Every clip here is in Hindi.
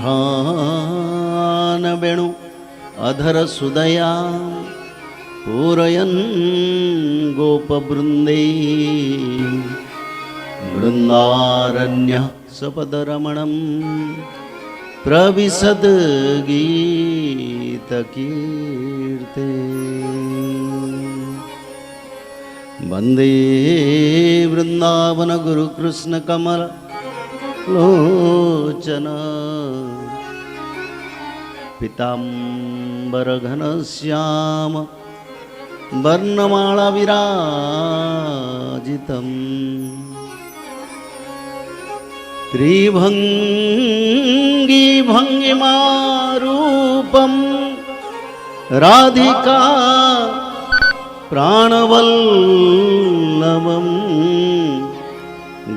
मध्यान वेणु अधर सुदया पूरयन् गोपवृन्दे वृन्दारण्य सपदरमणं प्रविशद गीतकीर्ते वन्दे वृन्दावन गुरुकृष्ण कमल लोचन पीताम्बर घनश्याम वर्णमाला विराजितम् त्रिभंगी भंगिमारूपं राधिका प्राणवल्लभं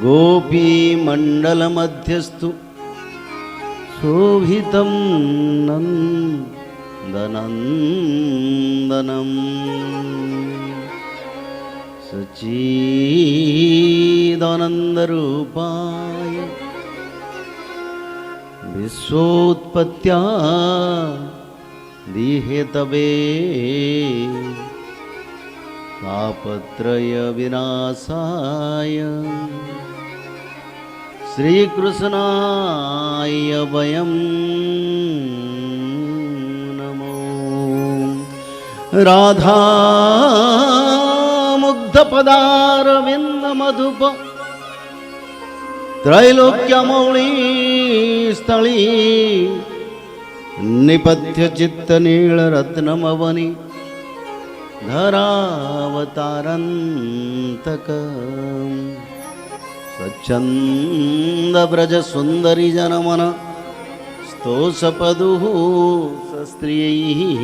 गोपीमण्डलमध्यस्थु शोभितं नन्दनन्दनं सच्चिदानन्दरूपाय विश्वोत्पत्त्या दिहेतवे तापत्रय विनाशाय श्रीकृष्णाय वयं नमो राधा मुग्धपदारविन्दमधुप त्रैलोक्यमौळी स्थली निपथ्य चित्तनीलरत्नमवनि धरावतारन्तक स्वच्छन्दव्रज सुन्दरी जनमन स्तोषपदुः सस्त्रियैः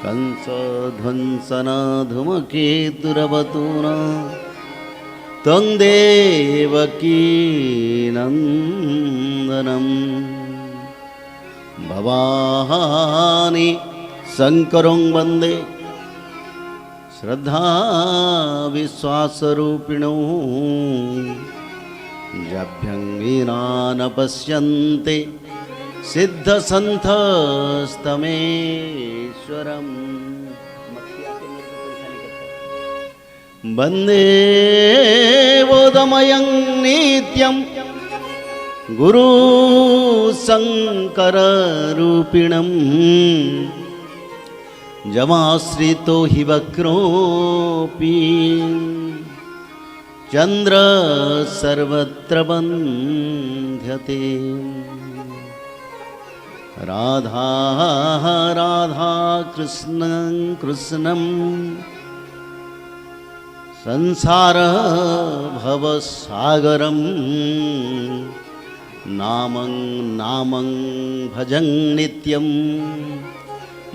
कंसध्वंसना धूमकेतुरवतुना तं देवकी नन्दनं भवानी शङ्करं वन्दे श्रद्धा विश्वासरूपिणो जभ्यं विना न पश्यन्ते सिद्धसन्थस्तमेश्वरम् वन्दे बोधमयं नित्यं गुरु शङ्कररूपिणं जमाश्रितो हि वक्रोऽपि चन्द्र सर्वत्र बन्ध्यते राधा राधा कृष्णं कृष्णं संसार भवसागरं नामं नामं भजं नित्यं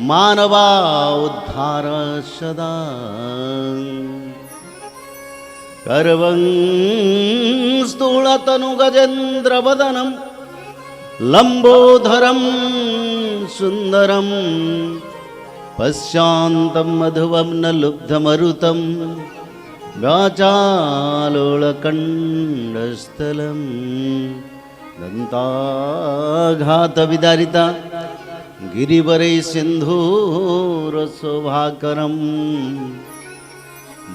मानवा उद्धार सदा कर्वं स्थूलतनु गजेन्द्रवदनं लंबोदरं सुंदरं पश्यान्तं मधुवं न लुब्धमरुतं व्याचालोलकण्डस्थलं दन्ताघातविदारिता गिरिवरे सिन्धूरशोभाकरं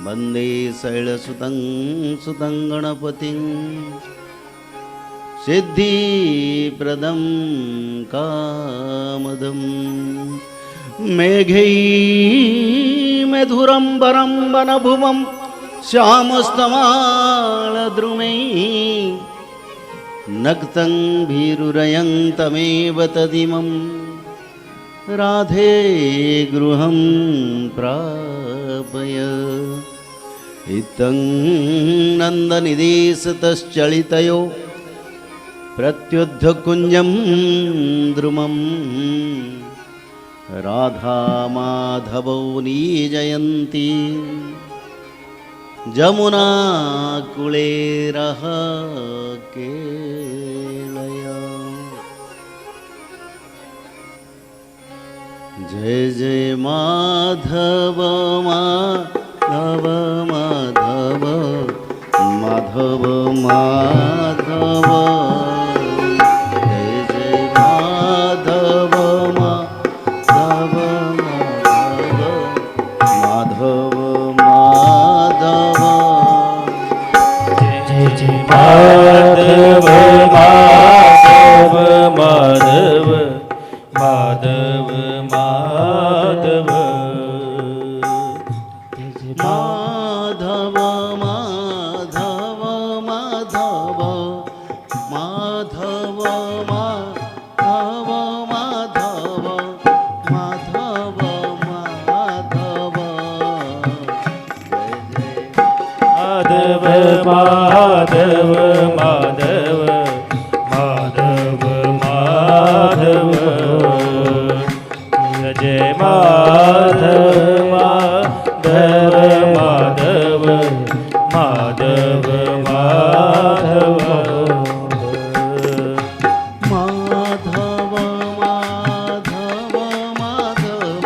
वन्दे शैलसुतं सुतं गणपतिं सिद्धिप्रदं कामदं मेघैर्मधुरं वरं वनभुवं श्यामस्तमालद्रुमैः नक्तं भीरुरयं तमेव तदिमं राधे गृहं प्रापय इत्थं नन्दनिदेशतश्चलितयो प्रत्युद्धकुञ्जं द्रुमं राधा माधवौ नीजयन्ती जमुना कुलेरः केलया। जय जय माधव माधव माधव माधव माधव जय जय माधव माधव माधव माधव जय माधव माधव माधव माधव माधव माधव माधव माधव माधव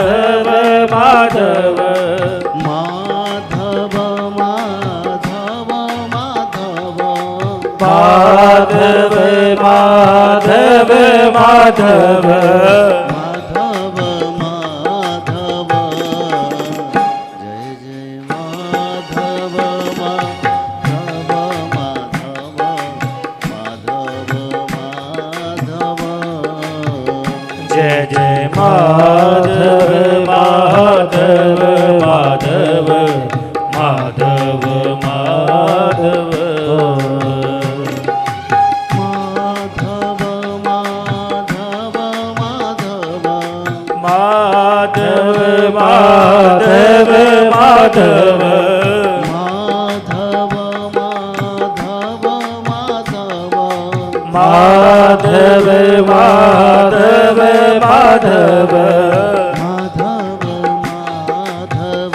माधव माधव माधव माधव माधव माधव माधव माधव माधव माधव जय जय माधव माधव माधव माधव माधव जय जय माधव माधव माधव माधव माधव माधव माधव माधव माधव माधव माधव माधव माधव माधव माधव माधव जय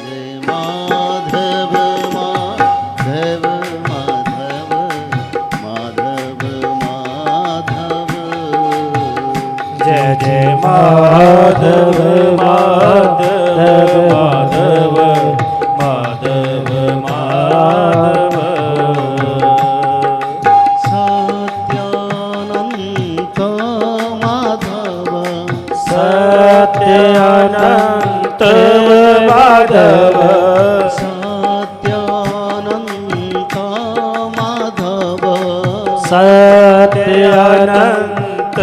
जय माधव माधव माधव माधव माधव जय जय माधव माधव माधव माधव माधव सत्यानंत माधव सत्यानंत माधव सत्यानंत माधव सत्यानंत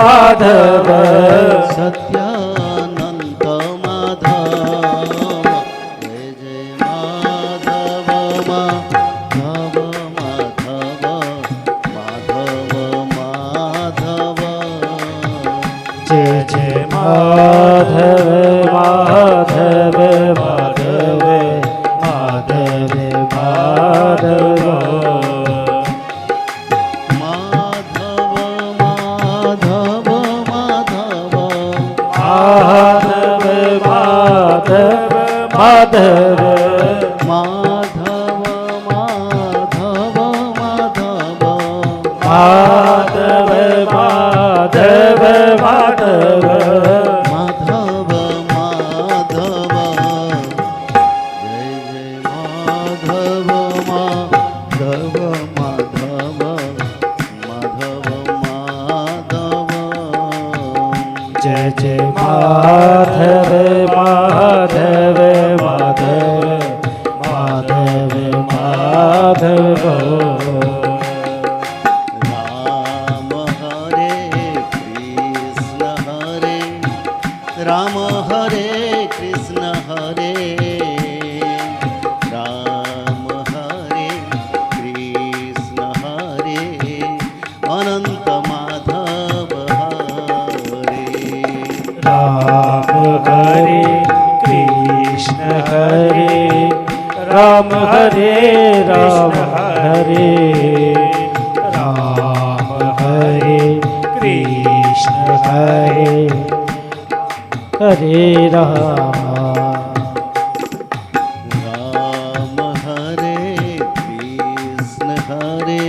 माधव सत्यानंत माधव जय जय माधव माधव माधव माधव माधव जय जय माधव माधव माधव माधव माधव माधव माधव माधव माधव माधव माधव माधव माधव माधव माधव माधव माधव माधव माधव जय जय माधव माधव माधव माधव माधव जय जय माधव माधव माधव माधव माधव राम हरे कृष्ण हरे राम हरे कृष्ण हरे राम हरे कृष्ण हरे अनंत माधव हरे राम हरे कृष्ण हरे राम हरे राम हरे राम हरे कृष्ण हरे हरे राम राम हरे कृष्ण हरे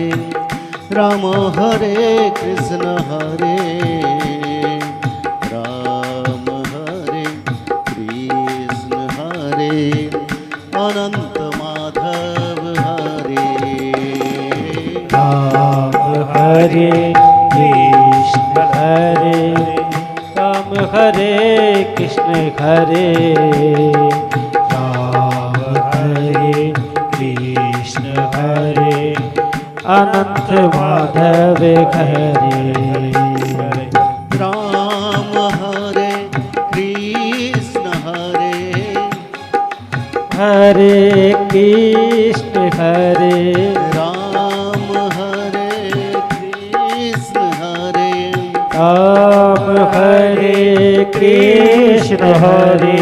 राम हरे कृष्ण हरे राम हरे कृष्ण हरे अनंत माधव हरे राम हरे कृष्ण हरे राम हरे कृष्ण हरे राम हरे कृष्ण हरे अनंत माधव हरे राम हरे कृष्ण हरे हरे कृष्ण हरे राम हरे कृष्ण हरे राम हरे कृष्ण हरे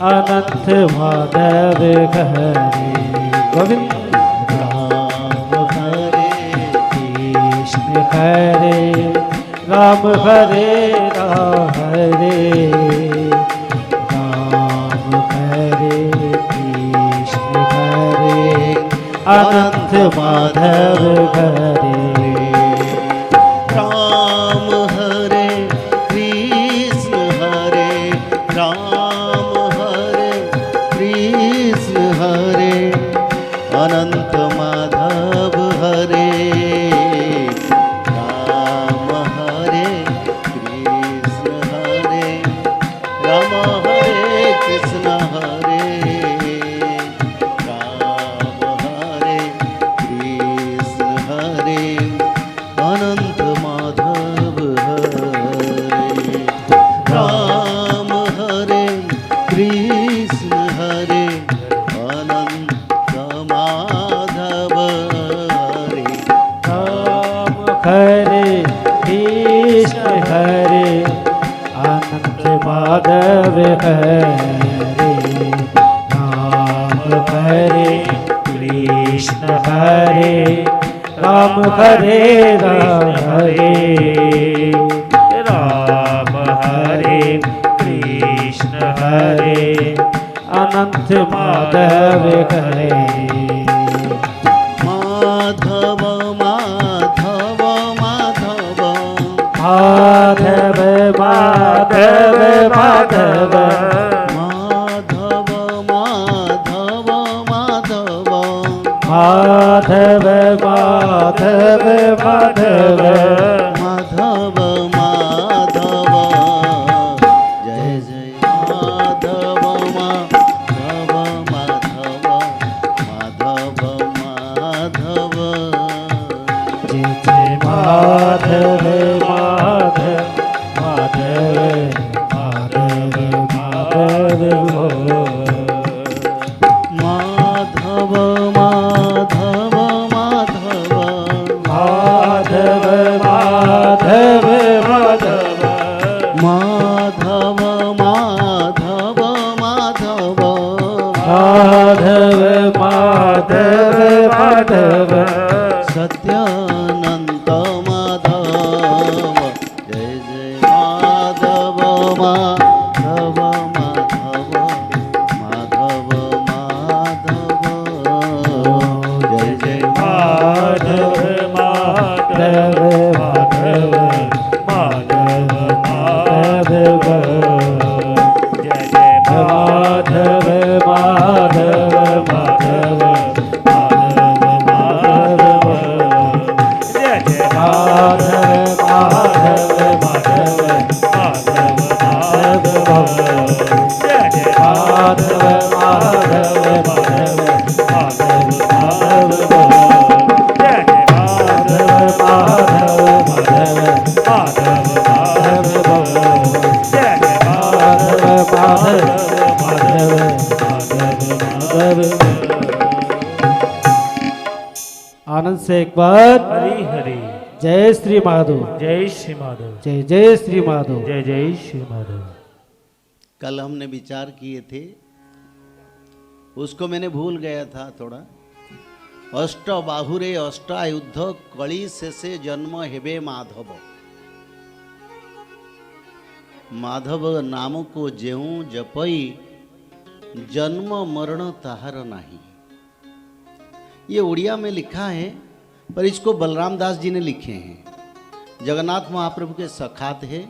अनंत माधव हरे गोविंद राम हरे कृष्ण हरे राम हरे राम हरे राम हरे कृष्ण हरे अनंत माधव हरे राम हरे कृष्ण हरे राम हरे कृष्ण हरे अनंत माधव हरे राम हरे कृष्ण हरे राम हरे कृष्ण हरे राम हरे कृष्ण हरे अनंत माधव हरे राम हरे कृष्ण हरे अनंत माधव हरे राम हरे कृष्ण हरे अनंत माधव हरे राम हरे कृष्ण हरे राम हरे राम हरे राम हरे कृष्ण हरे अनंत माधव हरे माधव माधव माधव माधव माधव माधव माधव माधव माधव माधव माधव माधव माधव माधव जय जय माधव माधव माधव माधव माधव जय जय माधव माधव माधव माधव माधव हो माधव माधव माधव माधव माधव माधव माधव माधव माधव माधव माधव सत्यानंत माधव जय जय माधव माधव माधव माधव माधव जय जय माधव माधव माधव माधव माधव जय जय माधव माधव माधव माधव माधव जय जय माधव माधव माधव माधव माधव जय जय माधव माधव माधव माधव माधव जय जय माधव माधव माधव माधव माधव जय जय माधव माधव माधव माधव माधव आनंद से एक बार हरि हरि जय श्री माधव जय श्री माधव जय जय श्री माधव जय जय श्री माधव। कल हमने विचार किए थे, उसको मैंने भूल गया था थोड़ा। अष्ट बाहुरे अष्टायुध कली से जन्म हेबे माधव। माधव नाम को जेऊ जपई जन्म मरण ताहार नाही। ये उड़िया में लिखा है, पर इसको बलराम दास जी ने लिखे हैं। जगन्नाथ महाप्रभु के सखात है।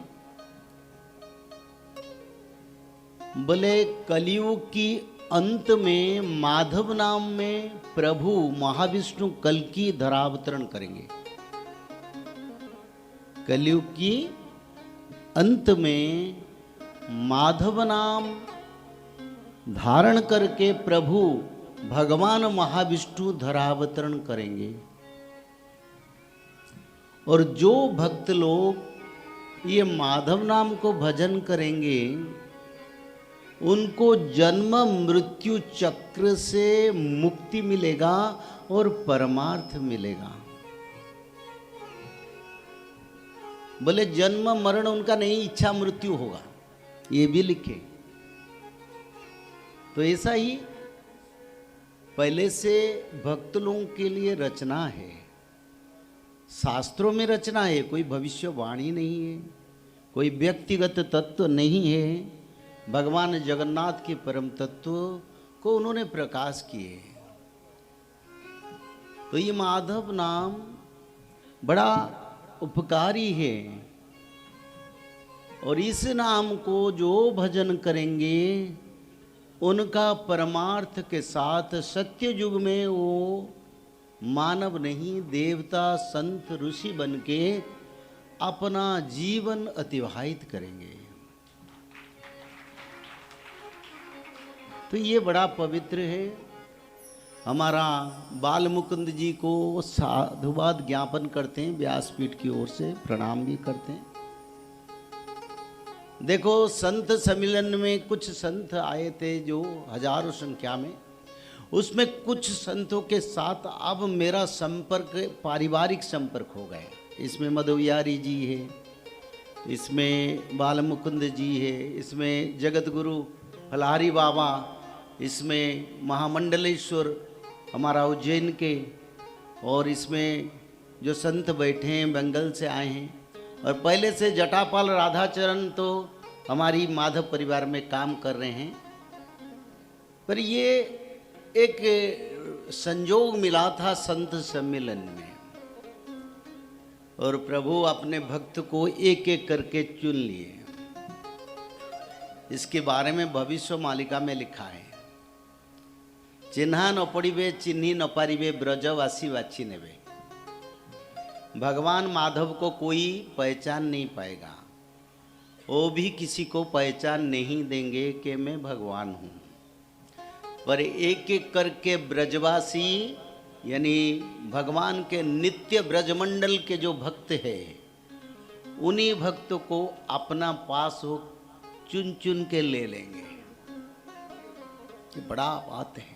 बोले कलयुग की अंत में माधव नाम में प्रभु महाविष्णु कल्कि धरावतरण करेंगे। कलयुग की अंत में माधव नाम धारण करके प्रभु भगवान महाविष्णु धरावतरण करेंगे। और जो भक्त लोग ये माधव नाम को भजन करेंगे, उनको जन्म मृत्यु चक्र से मुक्ति मिलेगा और परमार्थ मिलेगा। बोले जन्म मरण उनका नहीं, इच्छा मृत्यु होगा, ये भी लिखे। तो ऐसा ही पहले से भक्त लोगों के लिए रचना है, शास्त्रों में रचना है, कोई भविष्यवाणी नहीं है, कोई व्यक्तिगत तत्व नहीं है। भगवान जगन्नाथ के परम तत्व को उन्होंने प्रकाश किए। तो ये माधव नाम बड़ा उपकारी है, और इस नाम को जो भजन करेंगे उनका परमार्थ के साथ सत्य युग में वो मानव नहीं, देवता संत ऋषि बन के अपना जीवन अतिवाहित करेंगे। तो ये बड़ा पवित्र है। हमारा बाल मुकुंद जी को साधुवाद ज्ञापन करते हैं, व्यासपीठ की ओर से प्रणाम भी करते हैं। देखो, संत सम्मेलन में कुछ संत आए थे जो हजारों संख्या में, उसमें कुछ संतों के साथ अब मेरा संपर्क पारिवारिक संपर्क हो गया। इसमें मधुविहारी जी है, इसमें बाल मुकुंद जी है, इसमें जगत गुरु फलहारी बाबा, इसमें महामंडलेश्वर हमारा उज्जैन के, और इसमें जो संत बैठे हैं बंगाल से आए हैं, और पहले से जटापाल राधाचरण तो हमारी माधव परिवार में काम कर रहे हैं। पर ये एक संजोग मिला था संत सम्मेलन में, और प्रभु अपने भक्त को एक एक करके चुन लिए। इसके बारे में भविष्य मालिका में लिखा है, चिन्हा न पड़िबे चिन्ही न पारिबे ब्रजवासी वाची नेबे। भगवान माधव को कोई पहचान नहीं पाएगा, वो भी किसी को पहचान नहीं देंगे कि मैं भगवान हूँ। पर एक एक करके ब्रजवासी यानी भगवान के नित्य ब्रजमंडल के जो भक्त हैं, उन्हीं भक्तों को अपना पास हो चुन चुन के ले लेंगे। ये बड़ा बात है।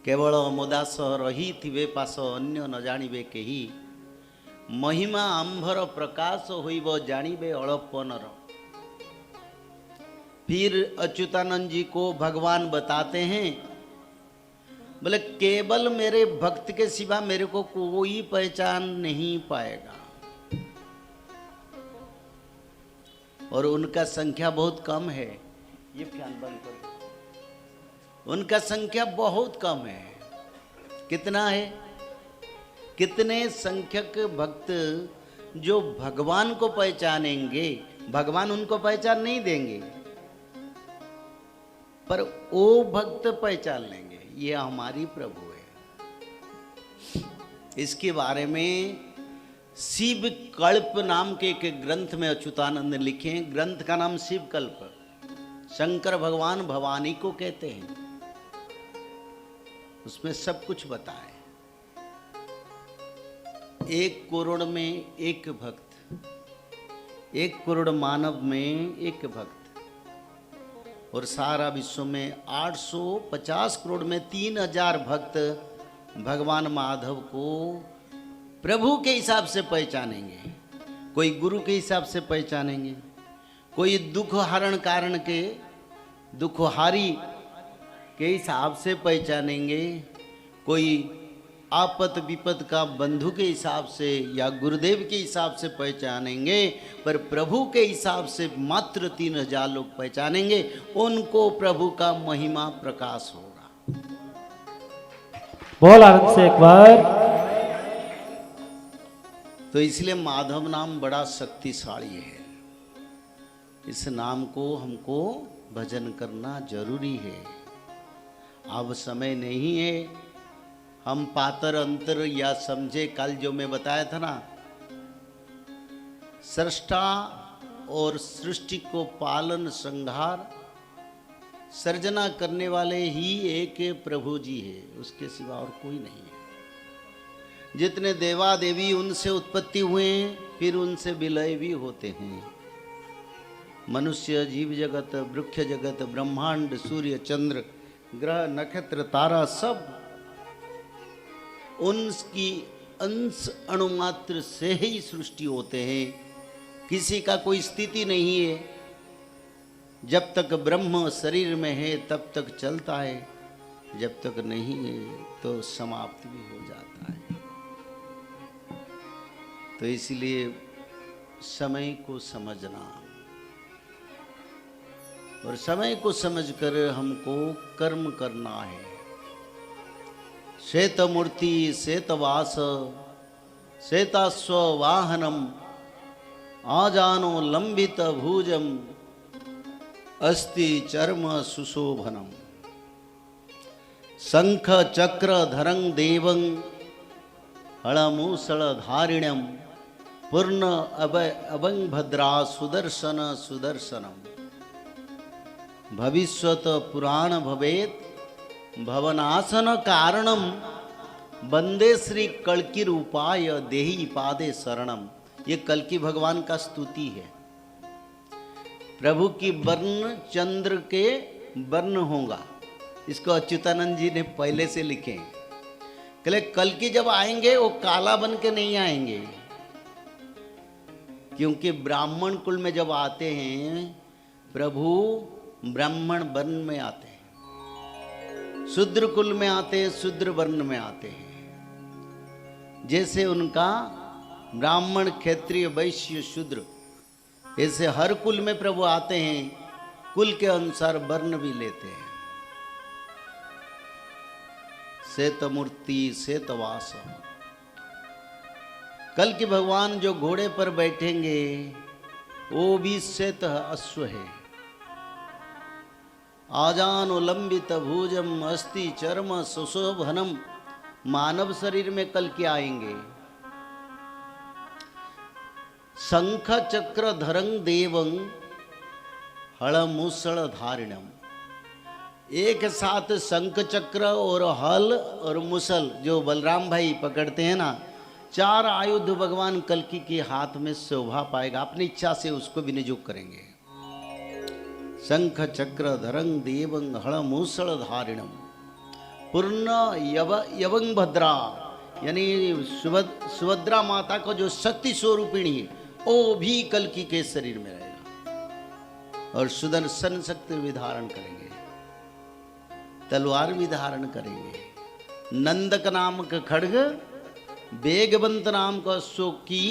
केवल मोदास रही थिबे पास अन्य न जानिबे केही, महिमा आंभर प्रकाश होइब जानिबे अड़पनर। फिर अच्युतानंद जी को भगवान बताते हैं, बोले केवल मेरे भक्त के सिवा मेरे को कोई पहचान नहीं पाएगा, और उनका संख्या बहुत कम है। ये फैन बंद करो। उनका संख्या बहुत कम है। कितना है? कितने संख्यक भक्त जो भगवान को पहचानेंगे, भगवान उनको पहचान नहीं देंगे, पर वो भक्त पहचान लेंगे। ये हमारी प्रभु है। इसके बारे में शिव कल्प नाम के एक ग्रंथ में अच्युतानंद ने लिखे हैं। ग्रंथ का नाम शिव कल्प, शंकर भगवान भवानी को कहते हैं। उसमें सब कुछ बताए। 1 करोड़ में एक भक्त, 1 करोड़ मानव में एक भक्त, और सारा विश्व में 850 करोड़ में 3000 भक्त भगवान माधव को प्रभु के हिसाब से पहचानेंगे। कोई गुरु के हिसाब से पहचानेंगे, कोई दुख हरण कारण के दुखहारी के हिसाब से पहचानेंगे, कोई आपत विपद का बंधु के हिसाब से या गुरुदेव के हिसाब से पहचानेंगे, पर प्रभु के हिसाब से मात्र 3000 लोग पहचानेंगे। उनको प्रभु का महिमा प्रकाश होगा। बोल आनंद से एक बार। तो इसलिए माधव नाम बड़ा शक्तिशाली है। इस नाम को हमको भजन करना जरूरी है। अब समय नहीं है हम पातर अंतर या समझे। कल जो मैं बताया था ना, सृष्टा और सृष्टि को पालन संहार सर्जना करने वाले ही एक प्रभु जी है, उसके सिवा और कोई नहीं है। जितने देवा देवी उनसे उत्पत्ति हुए हैं, फिर उनसे विलय भी होते हैं। मनुष्य, जीव जगत, वृक्ष जगत, ब्रह्मांड, सूर्य, चंद्र, ग्रह, नक्षत्र, तारा, सब उनकी अंश अणुमात्र से ही सृष्टि होते हैं। किसी का कोई स्थिति नहीं है जब तक ब्रह्म शरीर में है तब तक चलता है, जब तक नहीं है तो समाप्त भी हो जाता है। तो इसलिए समय को समझना, और समय को समझकर हमको कर्म करना है। श्वेत मूर्ति श्वेतवास श्वेतास्व वाहनम आजानो लंबित भुजम अस्ति चर्म सुशोभनम शंख चक्र धरं देवं हळमूसळ धारिण्यम पूर्ण अभंग भद्रा सुदर्शन सुदर्शनम भविष्यत पुराण भवेत भवनासन कारणम वंदे श्री कल्कि रूपाय देहि पादे शरणम। ये कल्कि भगवान का स्तुति है। प्रभु की वर्ण चंद्र के वर्ण होगा, इसको अच्युतानंद जी ने पहले से लिखे। कहले कल्कि जब आएंगे वो काला बन के नहीं आएंगे, क्योंकि ब्राह्मण कुल में जब आते हैं प्रभु ब्राह्मण वर्ण में आते हैं, शूद्र कुल में आते हैं शूद्र वर्ण में आते हैं। जैसे उनका ब्राह्मण क्षत्रिय वैश्य शूद्र, ऐसे हर कुल में प्रभु आते हैं, कुल के अनुसार वर्ण भी लेते हैं। श्वेतमूर्ति श्वेतवास, कल के भगवान जो घोड़े पर बैठेंगे वो भी श्वेत अश्व है। आजानुलंबित भुजम अस्ति चर्म सुशोभनम, मानव शरीर में कल के आएंगे। शंख चक्र धरं देवं हळमूसळ धारिणम, एक साथ शंख चक्र और हल और मुसल जो बलराम भाई पकड़ते हैं ना, चार आयुध भगवान कल्कि के हाथ में शोभा पाएगा। अपनी इच्छा से उसको विनियोग करेंगे। शंख चक्र धरं देवं हळमूसळ धारिणम पूर्ण यवंग भद्रा, यानी सुभद्रा माता को जो शक्ति स्वरूपिणी है वो भी कल्कि के शरीर में रहेगा। और सुदर्शन शक्ति भी धारण करेंगे, तलवार भी धारण करेंगे। नंदक नाम का खड्ग, वेगवंत नाम का अश्व की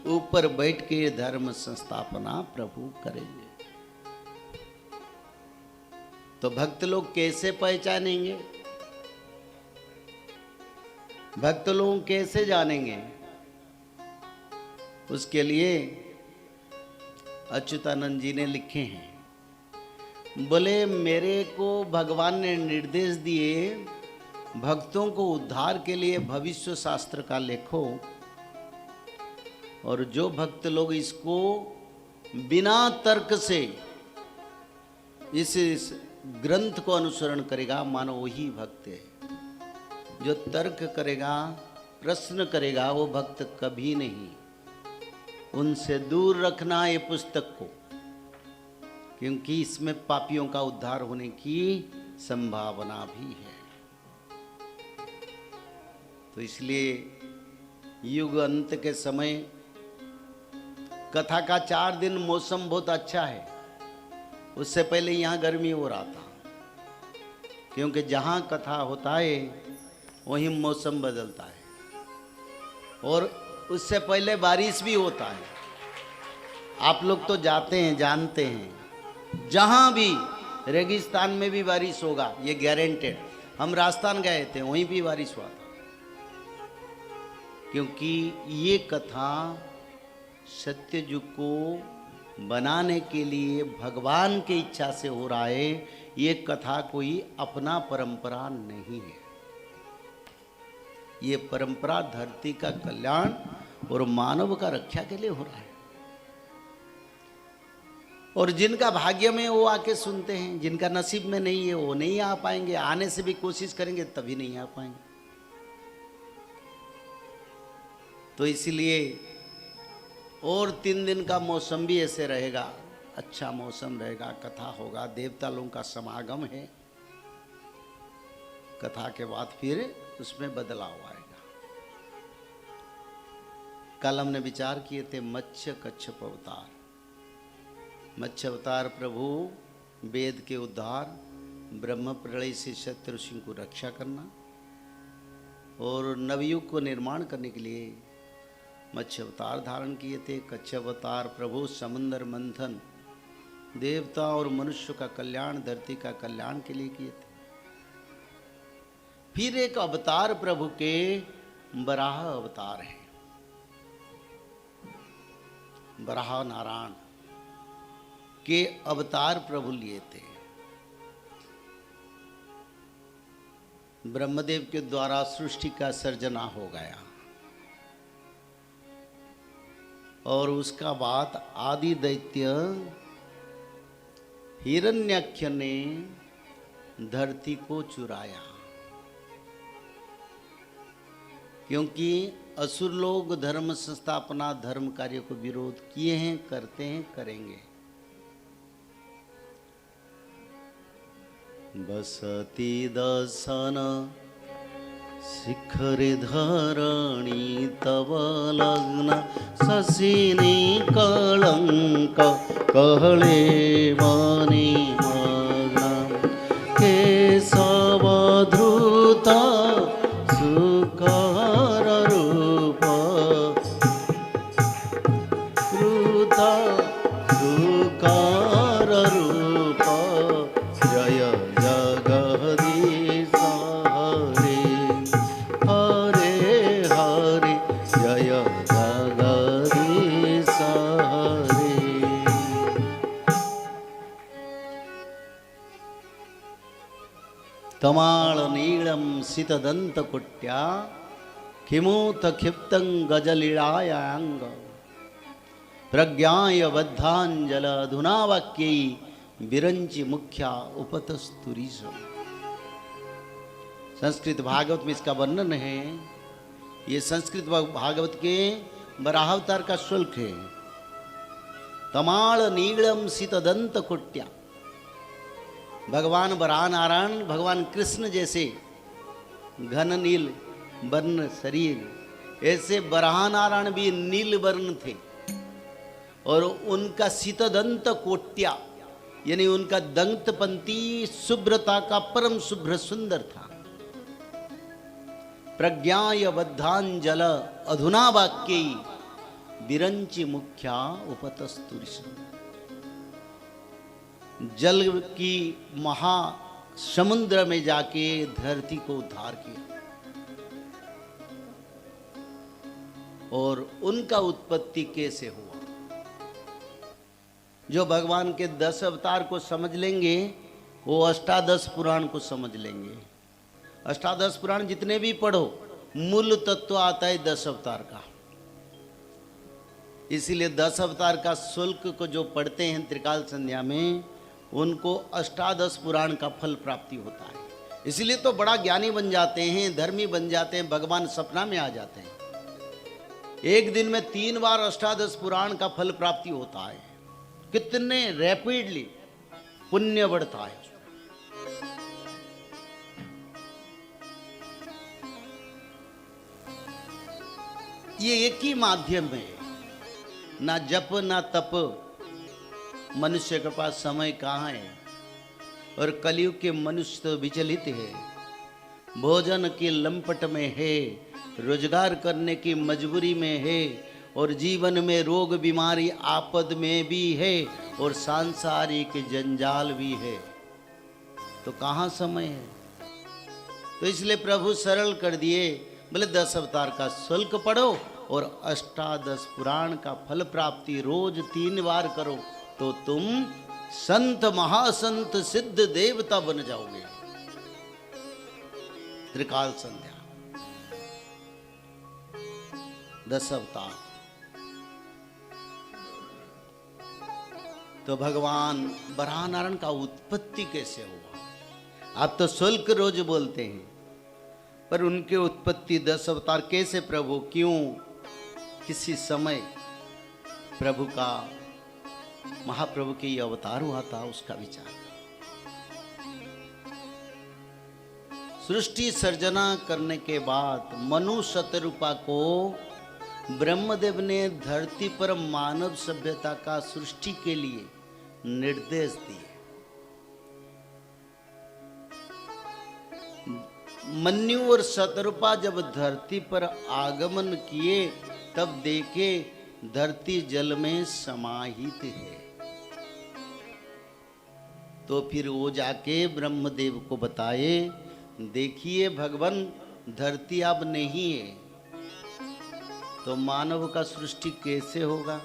ऊपर बैठ के धर्म संस्थापना प्रभु करेंगे। तो भक्त लोग कैसे पहचानेंगे, भक्त लोग कैसे जानेंगे? उसके लिए अच्युतानंद जी ने लिखे हैं। बोले मेरे को भगवान ने निर्देश दिए भक्तों को उद्धार के लिए भविष्य शास्त्र का लेखो, और जो भक्त लोग इसको बिना तर्क से इस ग्रंथ को अनुसरण करेगा, मानो वही भक्त है। जो तर्क करेगा, प्रश्न करेगा, वो भक्त कभी नहीं। उनसे दूर रखना ये पुस्तक को, क्योंकि इसमें पापियों का उद्धार होने की संभावना भी है। तो इसलिए युग अंत के समय कथा का 4 दिन मौसम बहुत अच्छा है। उससे पहले यहाँ गर्मी हो रहा था, क्योंकि जहाँ कथा होता है वहीं मौसम बदलता है। और उससे पहले बारिश भी होता है। आप लोग तो जाते हैं, जानते हैं, जहाँ भी रेगिस्तान में भी बारिश होगा, ये गारंटेड। हम राजस्थान गए थे, वहीं भी बारिश हुआ था, क्योंकि ये कथा सत्ययुग को बनाने के लिए भगवान की इच्छा से हो रहा है। ये कथा कोई अपना परंपरा नहीं है। ये परंपरा धरती का कल्याण और मानव का रक्षा के लिए हो रहा है। और जिनका भाग्य में वो आके सुनते हैं, जिनका नसीब में नहीं है वो नहीं आ पाएंगे। आने से भी कोशिश करेंगे तभी नहीं आ पाएंगे। तो इसलिए और 3 दिन का मौसम भी ऐसे रहेगा, अच्छा मौसम रहेगा, कथा होगा, देवता लोगों का समागम है। कथा के बाद फिर उसमें बदलाव आएगा। कल हमने विचार किए थे मत्स्य कच्छप अवतार। मत्स्य अवतार प्रभु वेद के उद्धार, ब्रह्म प्रलय से शत्रु सिंह को रक्षा करना और नवयुग को निर्माण करने के लिए मत्स्य अवतार धारण किए थे। कच्छ अवतार प्रभु समुद्र मंथन, देवता और मनुष्य का कल्याण, धरती का कल्याण के लिए किए थे। फिर एक अवतार प्रभु के वराह अवतार है, वराह नारायण के अवतार प्रभु लिए थे। ब्रह्मदेव के द्वारा सृष्टि का सर्जना हो गया और उसका बाद आदि दैत्य हिरण्याक्ष ने धरती को चुराया, क्योंकि असुर लोग धर्म संस्थापना, धर्म कार्य को विरोध किए हैं, करते हैं, करेंगे। बसती दसन शिखरे धरणी तव लग्न शशिनी कलंक कहले मणि मग्न केशव धृत सुकर रूप धृत सुकर रूप जय जगदीश हरे हरे हरे जय जगदीश हरे। तमाल नीलम सितदंत कुट्या किमूत क्षिप्तं गजलीलायांग प्रज्ञाय बद्धांजल अधुनावाक्यै विरंचि मुख्या उपतस्तुरीश। संस्कृत भागवत में इसका वर्णन है। ये संस्कृत भागवत के वराहावतार का शुल्क है। तमाल नीलम सितदंत कुट्या, भगवान वराह नारायण भगवान कृष्ण जैसे घन नील वर्ण शरीर, ऐसे वराह नारायण भी नील वर्ण थे और उनका सितदंत कोट्या यानी उनका दंत पंक्ति शुभ्रता का परम शुभ्र सुंदर था। प्रज्ञाय बद्धांजल अधुना वाक्यै विरंचि मुख्या उपतस्तुरिश। जल की महा समुद्र में जाके धरती को उद्धार किया और उनका उत्पत्ति कैसे हुआ। जो भगवान के 10 अवतार को समझ लेंगे वो अष्टादश पुराण को समझ लेंगे। अष्टादश पुराण जितने भी पढ़ो, मूल तत्व आता है 10 अवतार का। इसीलिए 10 अवतार का शुल्क को जो पढ़ते हैं त्रिकाल संध्या में, उनको अष्टादश पुराण का फल प्राप्ति होता है। इसलिए तो बड़ा ज्ञानी बन जाते हैं, धर्मी बन जाते हैं, भगवान सपना में आ जाते हैं। एक दिन में 3 बार अष्टादश पुराण का फल प्राप्ति होता है। कितने रैपिडली पुण्य बढ़ता है। ये एक ही माध्यम है, ना जप ना तप। मनुष्य के पास समय कहाँ है। और कलयुग के मनुष्य तो विचलित है, भोजन की लंपट में है, रोजगार करने की मजबूरी में है और जीवन में रोग बीमारी आपद में भी है और सांसारिक जंजाल भी है, तो कहाँ समय है। तो इसलिए प्रभु सरल कर दिए, बोले 10 अवतार का शुल्क पढ़ो और अष्टादश पुराण का फल प्राप्ति रोज 3 बार करो तो तुम संत महासंत सिद्ध देवता बन जाओगे। त्रिकाल संध्या 10 अवतार। तो भगवान वराह नारायण का उत्पत्ति कैसे हुआ। आप तो शुल्क रोज बोलते हैं, पर उनके उत्पत्ति 10 अवतार कैसे प्रभु, क्यों, किसी समय प्रभु का, महाप्रभु के ये अवतार हुआ था, उसका विचार। सृष्टि सर्जना करने के बाद मनु शतरूपा को ब्रह्मदेव ने धरती पर मानव सभ्यता का सृष्टि के लिए निर्देश दिए। मन्यु और शतरूपा जब धरती पर आगमन किए तब देखे धरती जल में समाहित है। तो फिर वो जाके ब्रह्मदेव को बताए, देखिए भगवान धरती अब नहीं है, तो मानव का सृष्टि कैसे होगा?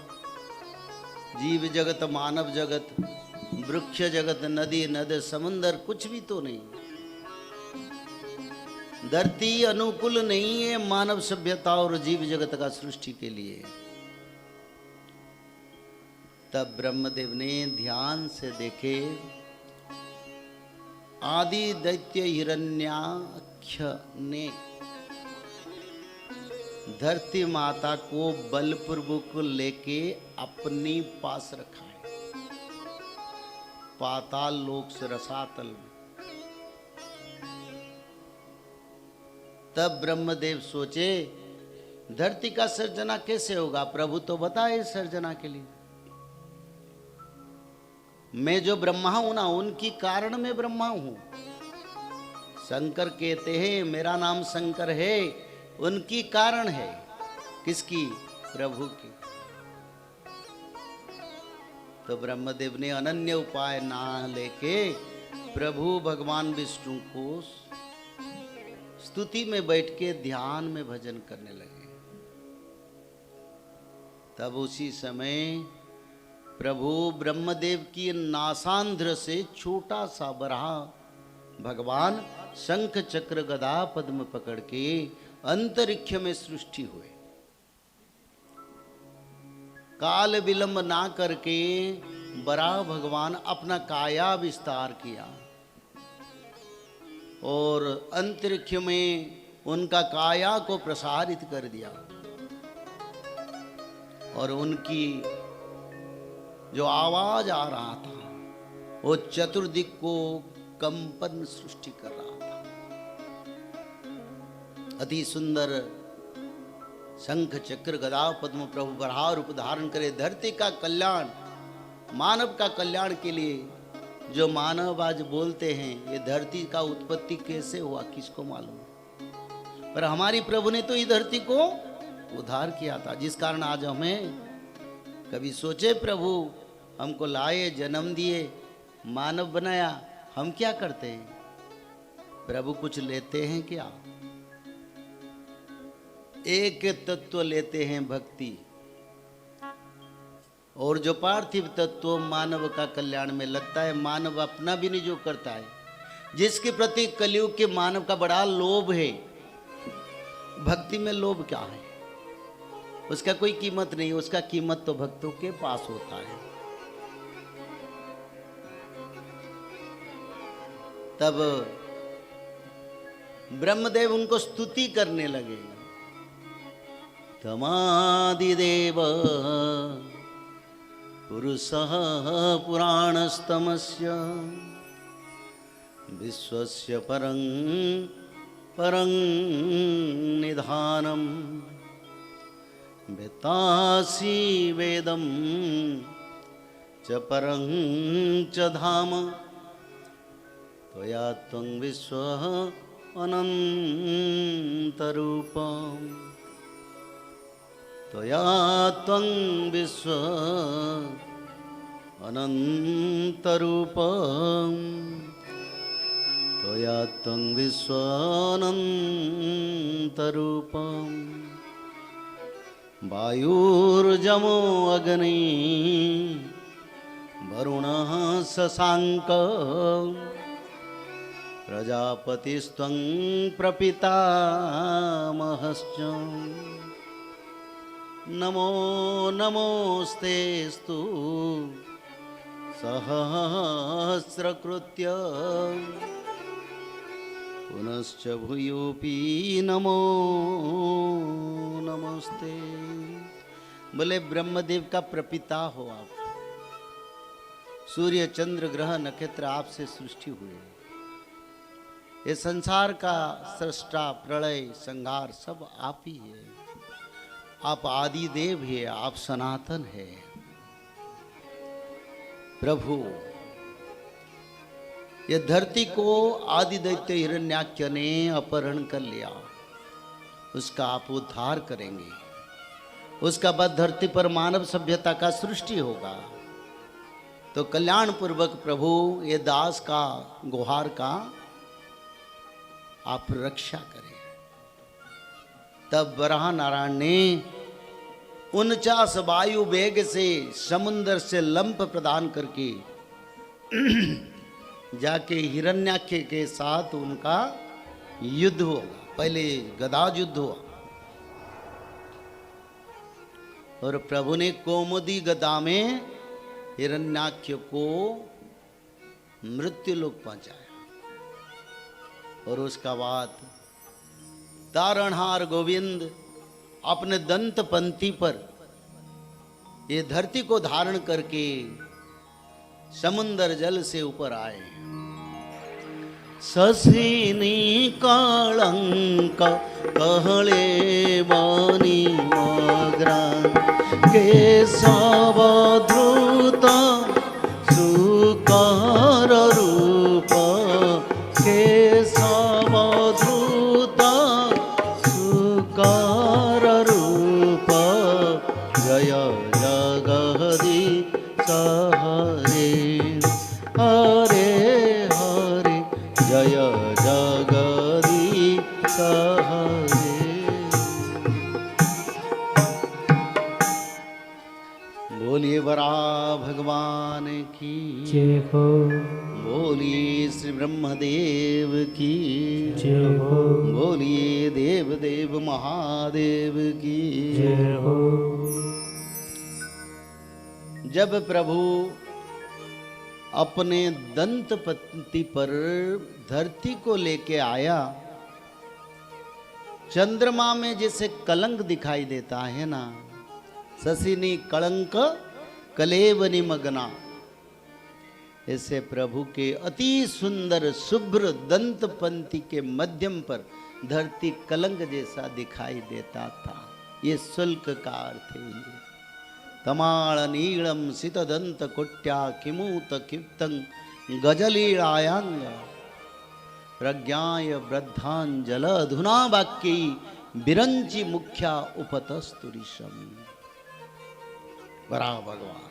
जीव जगत, मानव जगत, वृक्ष जगत, नदी नद, समुंदर कुछ भी तो नहीं। धरती अनुकूल नहीं है मानव सभ्यता और जीव जगत का सृष्टि के लिए। तब ब्रह्मदेव ने ध्यान से देखे, आदि दैत्य हिरण्याक्ष ने धरती माता को बलपूर्वक लेके अपनी पास रखा है, पाताल लोक से रसातल में। तब ब्रह्मदेव सोचे, धरती का सर्जना कैसे होगा? प्रभु तो बताए सर्जना के लिए। मैं जो ब्रह्मा हूं ना, उनकी कारण में ब्रह्मा हूं। शंकर कहते हैं मेरा नाम शंकर है, उनकी कारण है। किसकी? प्रभु की। तो ब्रह्मदेव ने अनन्य उपाय ना लेके प्रभु भगवान विष्णु को स्तुति में बैठ के ध्यान में भजन करने लगे। तब उसी समय प्रभु ब्रह्मदेव की नासांध्र से छोटा सा बरहा भगवान शंख चक्र गदा पद्म पकड़ के अंतरिक्ष में सृष्टि हुए। काल विलंब ना करके बराह भगवान अपना काया विस्तार किया और अंतरिक्ष में उनका काया को प्रसारित कर दिया और उनकी जो आवाज आ रहा था वो चतुर्दिक को कंपन सृष्टि कर रहा था। अति सुंदर शंख चक्र गदा पद्म प्रभु बराह रूप धारण करे धरती का कल्याण, मानव का कल्याण के लिए। जो मानव आज बोलते हैं ये धरती का उत्पत्ति कैसे हुआ, किसको मालूम? पर हमारी प्रभु ने तो ये धरती को उद्धार किया था, जिस कारण आज हमें कभी सोचे प्रभु हमको लाए, जन्म दिए, मानव बनाया, हम क्या करते हैं? प्रभु कुछ लेते हैं क्या? एक तत्व लेते हैं भक्ति, और जो पार्थिव तत्व मानव का कल्याण में लगता है, मानव अपना भी नहीं जो करता है, जिसके प्रति कलयुग के मानव का बड़ा लोभ है। भक्ति में लोभ क्या है? उसका कोई कीमत नहीं, उसका कीमत तो भक्तों के पास होता है। तब ब्रह्मदेव उनको स्तुति करने लगे। तमादिदेव पुरुषः पुराणस्तमस्य विश्वस्य परं परं निधानम् वेत्तासि वेदं च परं च धाम त्वया त्वं विश्वः अनन्तरूपम् त्वया त्वं विश्वः अनन्तरूपम् त्वया त्वं विश्वः अनन्तरूपम् वायुर्जमो अग्नि वरुणः शशाङ्कः प्रजापतिस्त्वं प्रपितामहश्च नमो नमोस्तेस्तु सहस्रकृत्य पुनश्च भूयोऽपि नमो नमस्ते। बोले ब्रह्मदेव का प्रपिता हो आप। सूर्य चंद्र ग्रह नक्षत्र आपसे सृष्टि हुए। ये संसार का सृष्टा प्रलय संहार सब आप ही है। आप आदि देव है, आप सनातन है। प्रभु ये धरती को आदि दैत्य हिरण्याक्ष ने अपहरण कर लिया, उसका आप उद्धार करेंगे। उसका बाद धरती पर मानव सभ्यता का सृष्टि होगा। तो कल्याण पूर्वक प्रभु ये दास का गुहार का आप रक्षा करें। तब वराह नारायण ने 49 वायु वेग से समुद्र से लंप प्रदान करके जाके हिरण्याक्ष के साथ उनका युद्ध हुआ। पहले गदा युद्ध हुआ और प्रभु ने कौमुदी गदा में हिरण्याक्ष को मृत्यु लोक पहुंचाया। और उसका बाद तारणहार गोविंद अपने दंत पंथी पर ये धरती को धारण करके समुद्र जल से ऊपर आए। ससीनी कलंक कहले बानी मग्रा केशव द्रुत सुकर रूप केशव द्रुत सुकर रूप जय जगदी सहरे हरे हरे जय जगदी सहरे। बोलिए वराह भगवान की जय हो, बोलिए श्री ब्रह्मदेव की जय हो, बोलिए देव देव महादेव की जय हो। जब प्रभु अपने दंत पत्ती पर धरती को लेके आया, चंद्रमा में जैसे कलंक दिखाई देता है ना, ससिनी कलंक कलेवनी मगना, ऐसे प्रभु के अति सुंदर शुभ्र दंत पंथी के मध्यम पर धरती कलंक जैसा दिखाई देता था। ये शुल्क का अर्थ है। तमाल नीलम सितदंत कोट्या किमूत किप्तं गजलीलायांग प्रज्ञाय वृद्धांजल अधुना वाक्यी बिरंची मुख्या उपतस्तुरीशम। वराह भगवान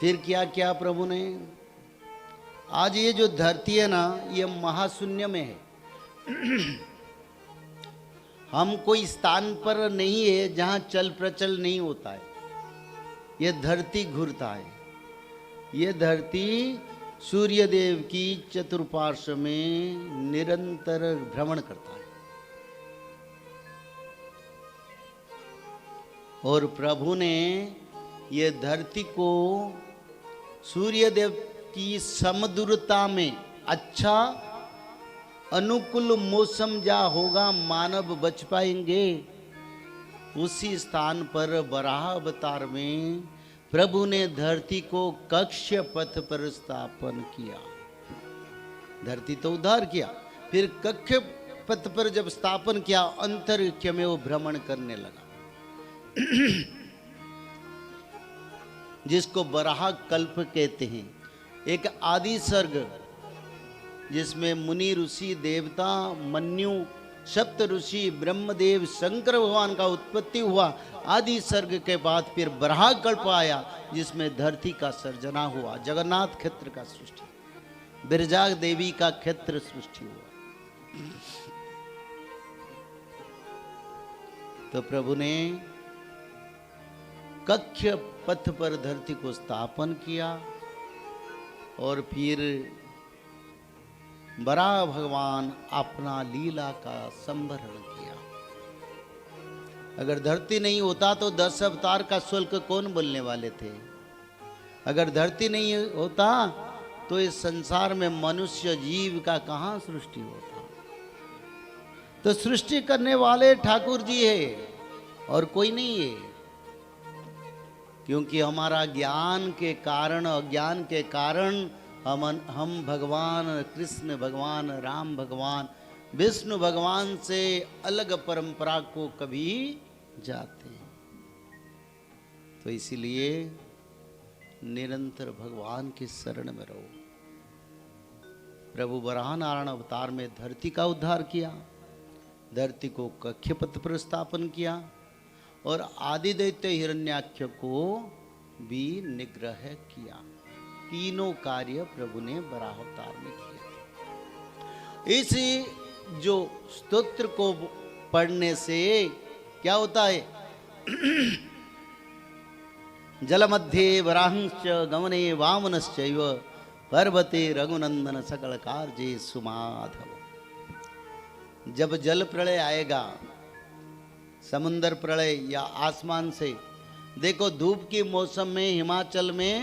फिर क्या क्या प्रभु ने, आज ये जो धरती है ना, ये महाशून्य में है। हम कोई स्थान पर नहीं है जहां चल प्रचल नहीं होता है। ये धरती घूरता है। ये धरती सूर्य देव की चतुर्पार्श्व में निरंतर भ्रमण करता है। और प्रभु ने ये धरती को सूर्य देव की समदूरता में अच्छा अनुकूल मौसम जहाँ होगा मानव बच पाएंगे, उसी स्थान पर वराह अवतार में प्रभु ने धरती को कक्ष पथ पर स्थापन किया। धरती तो उद्धार किया, फिर कक्ष पथ पर जब स्थापन किया, अंतरिक्ष में वो भ्रमण करने लगा। जिसको वराह कल्प कहते हैं। एक आदि सर्ग जिसमें मुनि ऋषि देवता मन्यु सप्त ऋषि ब्रह्मदेव शंकर भगवान का उत्पत्ति हुआ। आदि सर्ग के बाद फिर वराह कल्प आया जिसमें धरती का सर्जना हुआ, जगन्नाथ क्षेत्र का सृष्टि, बिरजा देवी का क्षेत्र सृष्टि हुआ। तो प्रभु ने कक्ष पथ पर धरती को स्थापन किया और फिर वराह भगवान अपना लीला का संभरण किया। अगर धरती नहीं होता तो 10 अवतार का शुल्क कौन बोलने वाले थे? अगर धरती नहीं होता तो इस संसार में मनुष्य जीव का कहां सृष्टि होता? तो सृष्टि करने वाले ठाकुर जी है और कोई नहीं है। क्योंकि हमारा ज्ञान के कारण, अज्ञान के कारण हम भगवान कृष्ण भगवान, राम भगवान, विष्णु भगवान से अलग परंपरा को कभी जाते हैं। तो इसीलिए निरंतर भगवान की शरण में रहो। प्रभु वराह नारायण अवतार में धरती का उद्धार किया, धरती को कक्षपथ पर स्थापन किया और आदि दैत्य हिरण्याक्ष को भी निग्रह किया। तीनों कार्य प्रभु ने वराह अवतार में किया। इसी जो स्तोत्र को पढ़ने से क्या होता है? जलमध्ये वराहंश्च गमने वामनश्चैव पर्वते रघुनंदन सकल कार्ये सुमाधव। जब जल प्रलय आएगा, समुद्र प्रलय या आसमान से, देखो धूप की मौसम में हिमाचल में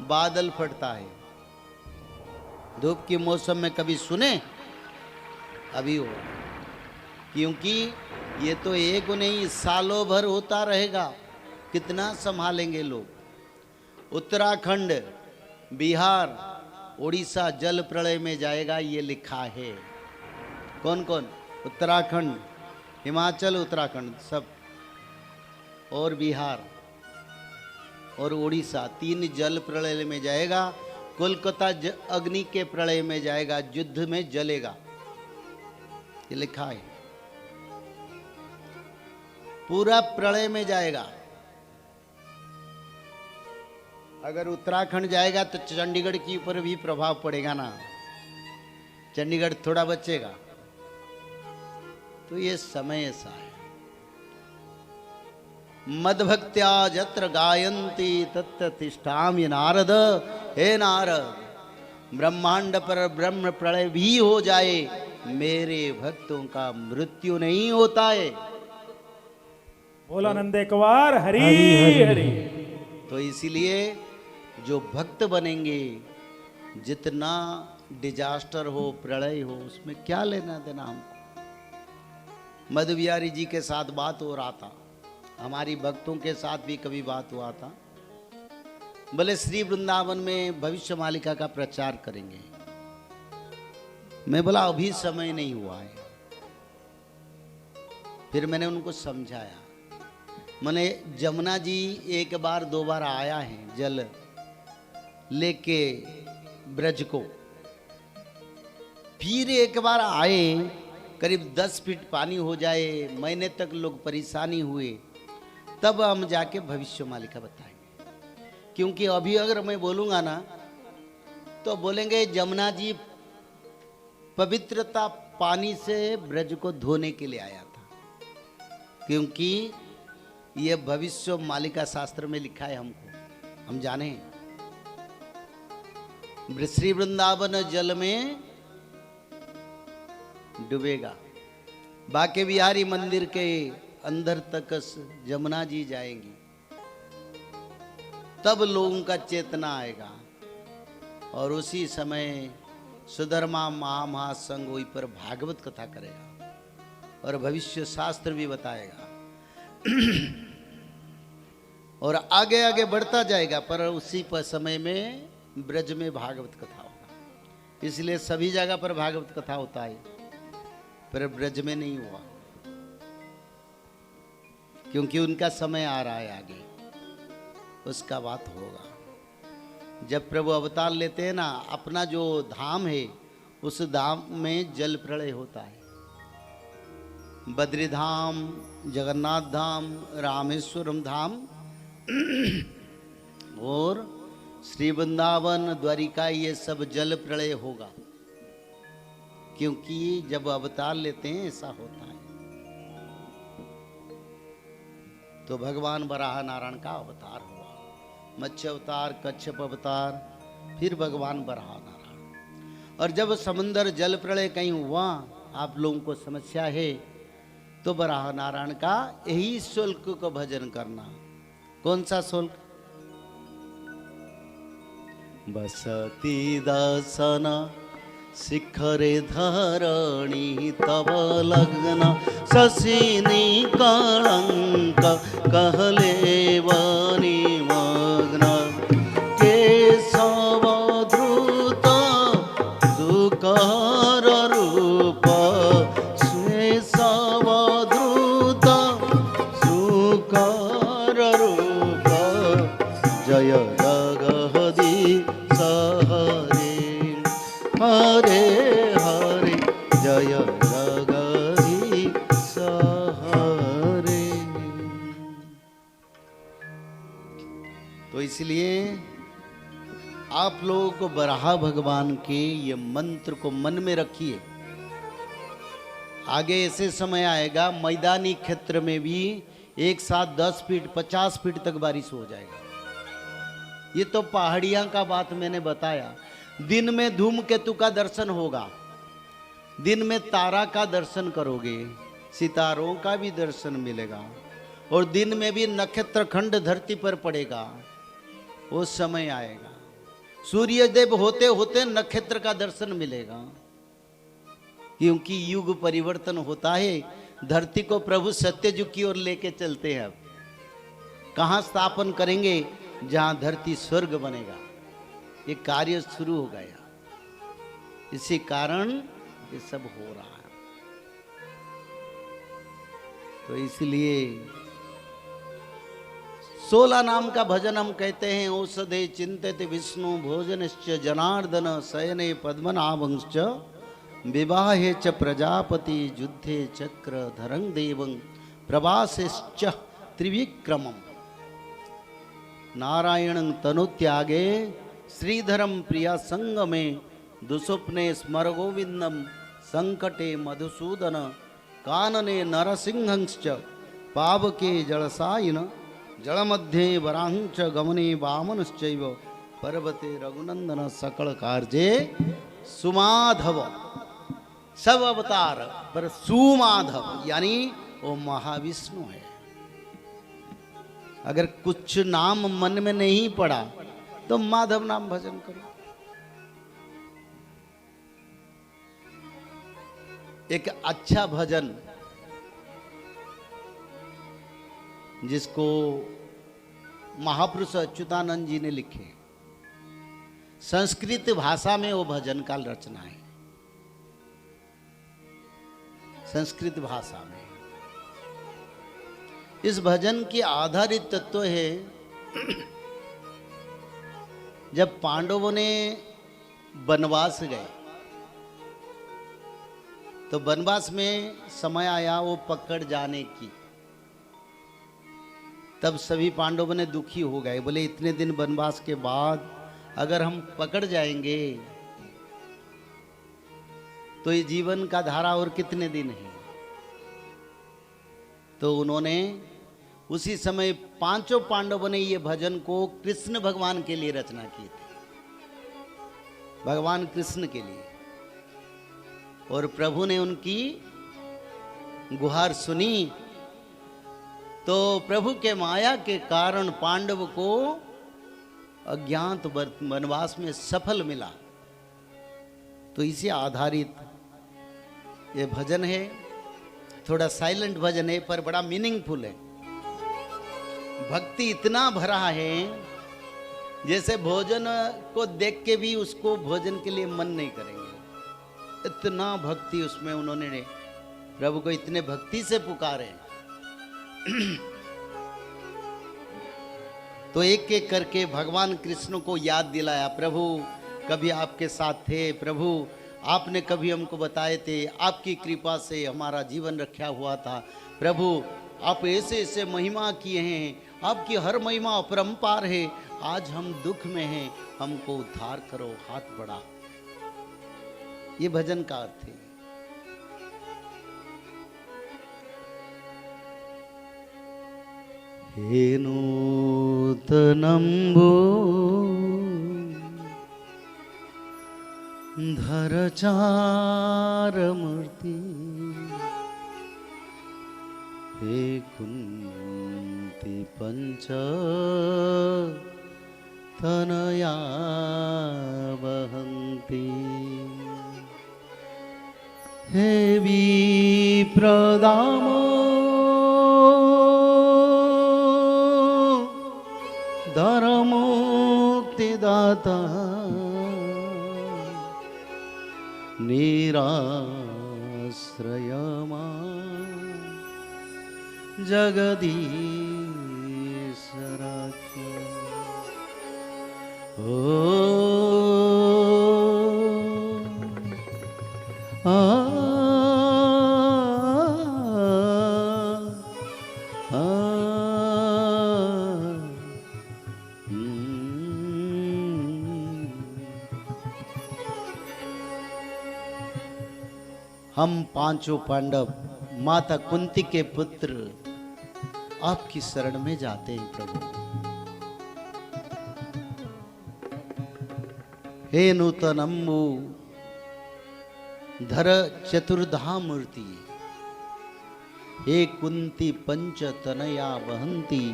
बादल फटता है। धूप की मौसम में कभी सुने? अभी हो, क्योंकि ये तो एक नहीं सालों भर होता रहेगा। कितना संभालेंगे लोग। उत्तराखंड, बिहार, उड़ीसा जल प्रलय में जाएगा, ये लिखा है। कौन कौन? उत्तराखंड, हिमाचल, उत्तराखंड सब, और बिहार और उड़ीसा, तीन जल प्रलय में जाएगा। कोलकाता अग्नि के प्रलय में जाएगा, युद्ध में जलेगा, ये लिखा है। पूरा प्रलय में जाएगा। अगर उत्तराखंड जाएगा तो चंडीगढ़ के ऊपर भी प्रभाव पड़ेगा ना, चंडीगढ़ थोड़ा बचेगा। तो ये समय ऐसा है। मदभक्त्या जत्र गायन्ति तत्र तिष्ठामि नारद। हे नारद, ब्रह्मांड पर ब्रह्म प्रलय भी हो जाए, मेरे भक्तों का मृत्यु नहीं होता है। बोला नंद एक बार हरि हरि हरि। तो इसीलिए जो भक्त बनेंगे, जितना डिजास्टर हो, प्रलय हो, उसमें क्या लेना देना हमको। मधु बिहारी जी के साथ बात हो रहा था, हमारी भक्तों के साथ भी कभी बात हुआ था। बोले श्री वृंदावन में भविष्य मालिका का प्रचार करेंगे। मैं बोला अभी समय नहीं हुआ है। फिर मैंने उनको समझाया, मैंने जमुना जी एक बार दो बार आया है जल लेके ब्रज को, फिर एक बार आए, करीब 10 फीट पानी हो जाए, महीने तक लोग परेशानी हुए, तब हम जाके भविष्य मालिका बताएंगे। क्योंकि अभी अगर मैं बोलूंगा ना तो बोलेंगे जमुना जी पवित्रता पानी से ब्रज को धोने के लिए आया था, क्योंकि ये भविष्य मालिका शास्त्र में लिखा है। हमको हम जाने श्री वृंदावन जल में डूबेगा। बाके बिहारी मंदिर के अंदर तक जमुना जी जाएंगी, तब लोगों का चेतना आएगा। और उसी समय सुधर्मा महासंघ वही पर भागवत कथा करेगा और भविष्य शास्त्र भी बताएगा। और आगे आगे बढ़ता जाएगा, पर उसी पर समय में ब्रज में भागवत कथा होगा। इसलिए सभी जगह पर भागवत कथा होता है, पर ब्रज में नहीं हुआ, क्योंकि उनका समय आ रहा है आगे, उसका बात होगा। जब प्रभु अवतार लेते हैं ना, अपना जो धाम है उस धाम में जल प्रलय होता है। बद्री धाम, जगन्नाथ धाम, रामेश्वरम धाम और श्री वृंदावन, द्वारिका, ये सब जल प्रलय होगा, क्योंकि जब अवतार लेते हैं ऐसा होता है। तो भगवान वराह नारायण का अवतार हुआ, मत्स्य अवतार, कच्छप अवतार, फिर भगवान वराह नारायण। और जब समुद्र जल प्रलय कहीं हुआ, आप लोगों को समस्या है, तो वराह नारायण का यही शुल्क को भजन करना। कौन सा शुल्क? बसती दसन शिखरे धरणी तब लग्न शशिनी कलंक कहले वनी मग्न केशव धृत दुकर रूप शेषव धृत सुकर रूप जय जगदी सहरे हरे हरे जय जगदीश हरे। तो इसलिए आप लोगों को बराह भगवान के ये मंत्र को मन में रखिए। आगे ऐसे समय आएगा मैदानी क्षेत्र में भी एक साथ 10 फीट 50 फीट तक बारिश हो जाएगा। ये तो पहाड़ियां का बात मैंने बताया। दिन में धूमकेतु का दर्शन होगा, दिन में तारा का दर्शन करोगे, सितारों का भी दर्शन मिलेगा, और दिन में भी नक्षत्र खंड धरती पर पड़ेगा। वो समय आएगा सूर्यदेव होते होते नक्षत्र का दर्शन मिलेगा, क्योंकि युग परिवर्तन होता है। धरती को प्रभु सत्ययुग की ओर लेके चलते हैं। अब कहाँ स्थापन करेंगे? जहां धरती स्वर्ग बनेगा। ये कार्य शुरू हो गया, इसी कारण ये सब हो रहा है। तो इसलिए 16 नाम का भजन हम कहते हैं। औषधे चिंतित विष्णु भोजनश्च जनार्दन शयने पद्मनाभंश्च विवाहे च प्रजापति युद्धे चक्र धरं देवं प्रवासेश्च त्रिविक्रमम् नारायणं तनुत्यागे श्रीधरं प्रिया संगमे दुस्वप्ने स्मर गोविंदम संकटे मधुसूदन कानने नरसिंहंश्च पावके जलसायिन जलमध्ये वरांच गमने वामनश्चैव पर्वते रघुनंदन सकल कार्ये सुमाधव। सब अवतार पर सुमाधव यानी वो महाविष्णु है। अगर कुछ नाम मन में नहीं पड़ा तो माधव नाम भजन करो। एक अच्छा भजन जिसको महापुरुष अच्युतानंद जी ने लिखे, संस्कृत भाषा में वो भजन का रचना है। संस्कृत भाषा में इस भजन की आधारित तत्व है, जब पांडवों ने वनवास गए तो वनवास में समय आया वो पकड़ जाने की। तब सभी पांडवों ने दुखी हो गए, बोले इतने दिन वनवास के बाद अगर हम पकड़ जाएंगे तो ये जीवन का धारा और कितने दिन है। तो उन्होंने उसी समय पांचों पांडवों ने ये भजन को कृष्ण भगवान के लिए रचना की थी, भगवान कृष्ण के लिए। और प्रभु ने उनकी गुहार सुनी तो प्रभु के माया के कारण पांडव को अज्ञात वनवास में सफल मिला। तो इसे आधारित ये भजन है। थोड़ा साइलेंट भजन है पर बड़ा मीनिंगफुल है। भक्ति इतना भरा है जैसे भोजन को देख के भी उसको भोजन के लिए मन नहीं करेंगे, इतना भक्ति उसमें उन्होंने प्रभु को इतने भक्ति से पुकारे। तो एक एक करके भगवान कृष्ण को याद दिलाया, प्रभु कभी आपके साथ थे, प्रभु आपने कभी हमको बताए थे, आपकी कृपा से हमारा जीवन रक्षा हुआ था, प्रभु आप ऐसे ऐसे महिमा किए हैं, आपकी हर महिमा अपरंपार है, आज हम दुख में हैं, हमको उद्धार करो, हाथ बढ़ा। ये भजन का अर्थ है। हे नूतनम्बो धरचारमूर्ति हे कुन्ती पंच तनया वहन्ति हे विप्रदामो धर्ममुक्तिदाता निराश्रयमा जगदीश राख्य। हम पांचों पांडव माता कुंती के पुत्र आपकी शरण में जाते हैं प्रभु। हे नूतनम्बु धर चतुर्धा मूर्ति, हे कुंती पंच तनया वहंती,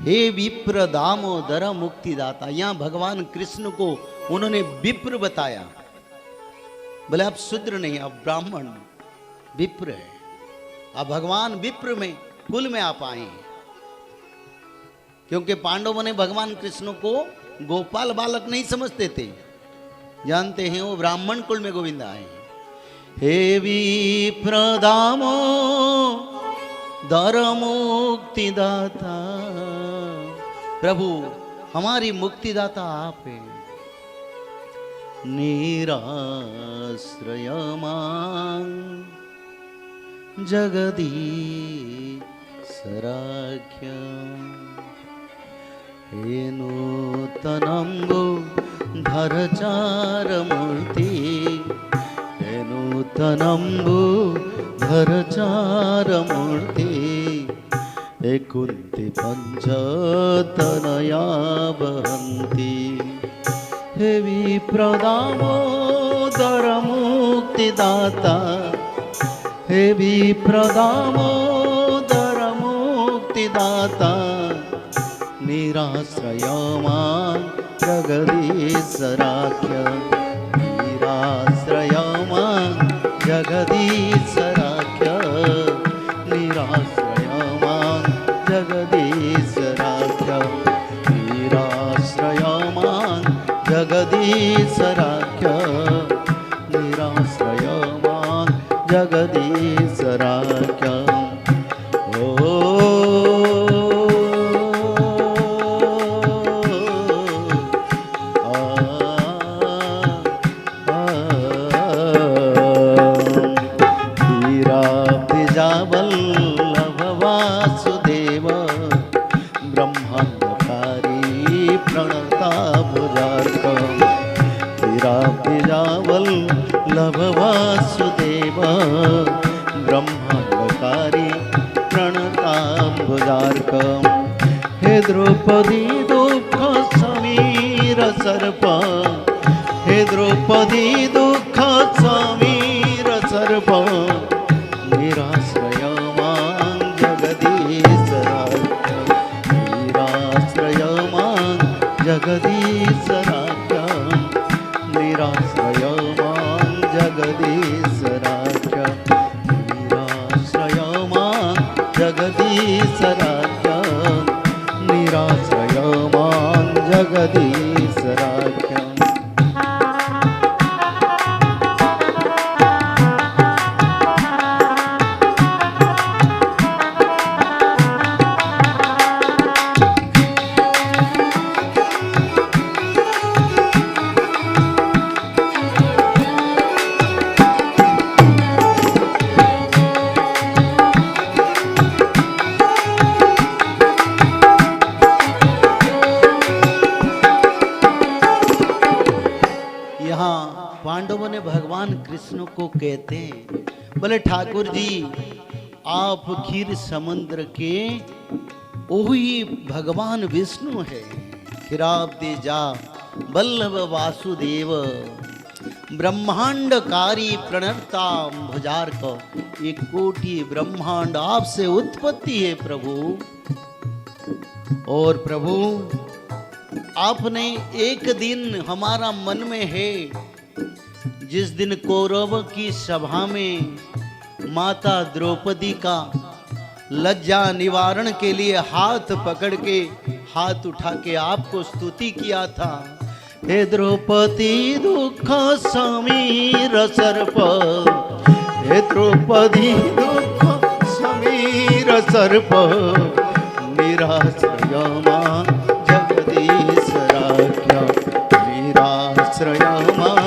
हे विप्र दामोदर मुक्तिदाता। यहां भगवान कृष्ण को उन्होंने विप्र बताया। बोले आप शूद्र नहीं, आप ब्राह्मण, विप्र है। आप भगवान विप्र में कुल में आप आए हैं, क्योंकि पांडवों ने भगवान कृष्ण को गोपाल बालक नहीं समझते थे, जानते हैं वो ब्राह्मण कुल में गोविंद आए हैं। हे विप्र दामोदर मुक्तिदाता, प्रभु हमारी मुक्तिदाता आप हैं। निराश्रय मां जगदीशराख्यम्, हे नूतनम्बु धरचारमूर्ति, हे नूतनम्बु धरचारमूर्ति, हे कुंती पंचतनया वहन्ति, हे विप्र दामोदर मुक्तिदाता, हे विप्र दामोदर मुक्तिदाता, निराश्रय मां जगदीशराख्यम्, निराश्रय मां जगदीशराख्यम्, निराश्रय मां जगदीशराख्यम्, निराश्रय मां जगदीशराख्यम्, निराश्रय मां जगदीशराख्यम्। ओ वल्लभ वासुदेव ब्रह्मांडकारी प्रणता भुजार्कम्, वल्लभ वासुदेव ब्रह्मांडकारी प्रणता भुजार्कम्, हे द्रौपदी दुःख समीर सर्प, हे द्रौपदी दुःख समीर सर्प, निराश्रय मां जगदीशराख्यम्, निराश्रय मां जगदीशराख्यम्, निराश्रय मां जगदीशराख्यम्, निराश्रय मां जगदीशराख्यम्, निराश्रय मां जगदीशराख्यम्। पांडवों ने भगवान कृष्ण को कहते हैं, बोले ठाकुर जी आप खीर समुद्र के वही भगवान विष्णु है। खिराब्दे जा वल्लभ वासुदेव ब्रह्मांडकारी प्रणता भुजार्क, एक कोटि ब्रह्मांड आपसे उत्पत्ति है प्रभु। और प्रभु आपने एक दिन हमारा मन में है, जिस दिन कौरव की सभा में माता द्रौपदी का लज्जा निवारण के लिए हाथ पकड़ के हाथ उठा के आपको स्तुति किया था। हे द्रौपदी दुख समीर सर्प, हे द्रौपदी दुख समीर सर्प, निराश्रय मां जगदीशराख्यम्, निराश्रय मां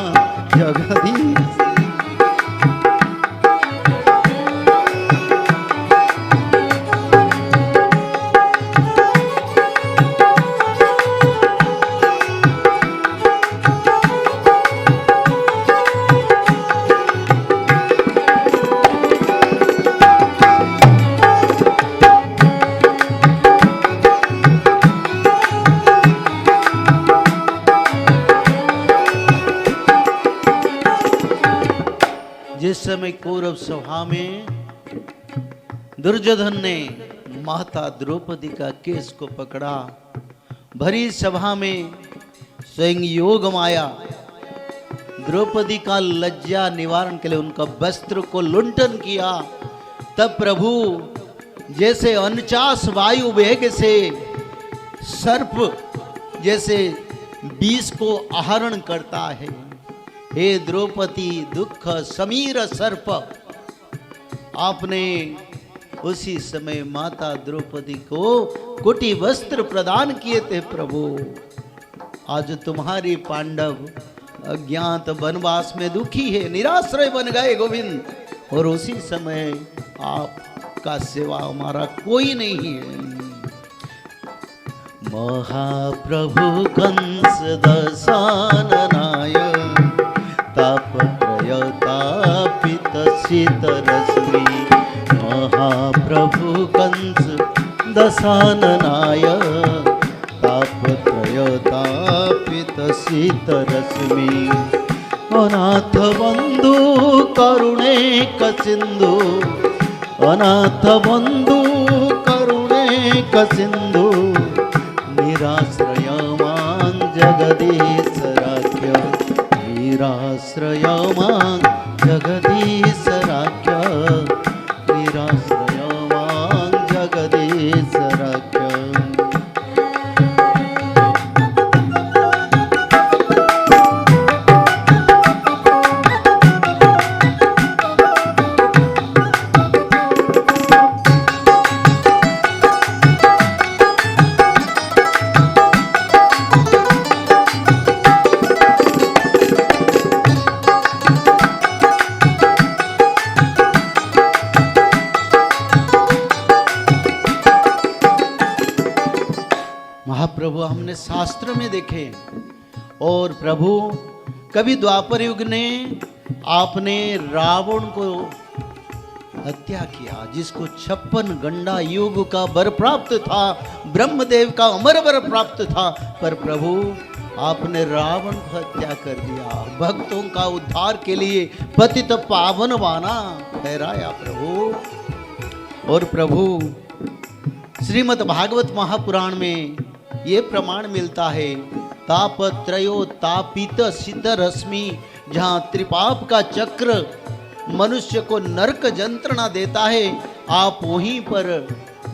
जगदीश। जिस समय कौरव सभा में दुर्योधन ने माता द्रौपदी का केस को पकड़ा, भरी सभा में स्वयं योग माया द्रौपदी का लज्जा निवारण के लिए उनका वस्त्र को लुंठन किया, तब प्रभु जैसे 49 वायु वेग से सर्प जैसे विष को आहरण करता है, हे द्रौपदी दुख समीर सर्प, आपने उसी समय माता द्रौपदी को कोटि वस्त्र प्रदान किए थे। प्रभु आज तुम्हारी पांडव अज्ञात वनवास में दुखी है, निराश्रय बन गए गोविंद, और उसी समय आपका सेवा हमारा कोई नहीं है। महाप्रभु कंस दशाननाय तापत्रय तापित शीतरश्मि, महाप्रभु कंस दशाननाय तापत्रय तापित शीतरश्मि, अनाथ बंधु करुणेक सिंधु, अनाथ बंधु करुणेक सिंधु, निराश्रय मां जगदीश राख्य, निराश्रय मां जगदीश राख्य, निराश्रय मां जगदीश राख्य। महाप्रभु हमने शास्त्र में देखे, और प्रभु कभी द्वापर युग ने आपने रावण को हत्या किया, जिसको 56 गंडा युग का वर प्राप्त था, ब्रह्मदेव का अमर वर प्राप्त था, पर प्रभु आपने रावण को हत्या कर दिया, भक्तों का उद्धार के लिए पतित पावन बाना ठहराया प्रभु। और प्रभु श्रीमद् भागवत महापुराण में ये प्रमाण मिलता है, तापत्रयो तापित शीतरश्मि, जहाँ त्रिपाप का चक्र मनुष्य को नरक यंत्रणा देता है, आप वहीं पर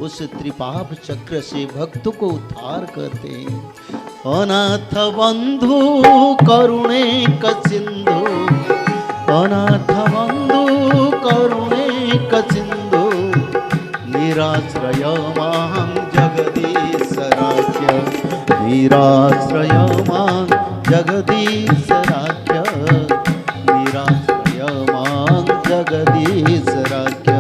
उस त्रिपाप चक्र से भक्त को उद्धार करते हैं। अनाथ बंधु करुणेक सिंधु, अनाथ बंधु करुणेक सिंधु, निराश्रय मां जगदीश राख्य, निराश्रय मां जगदीश राख्य, निराश्रय मां जगदीश राख्य।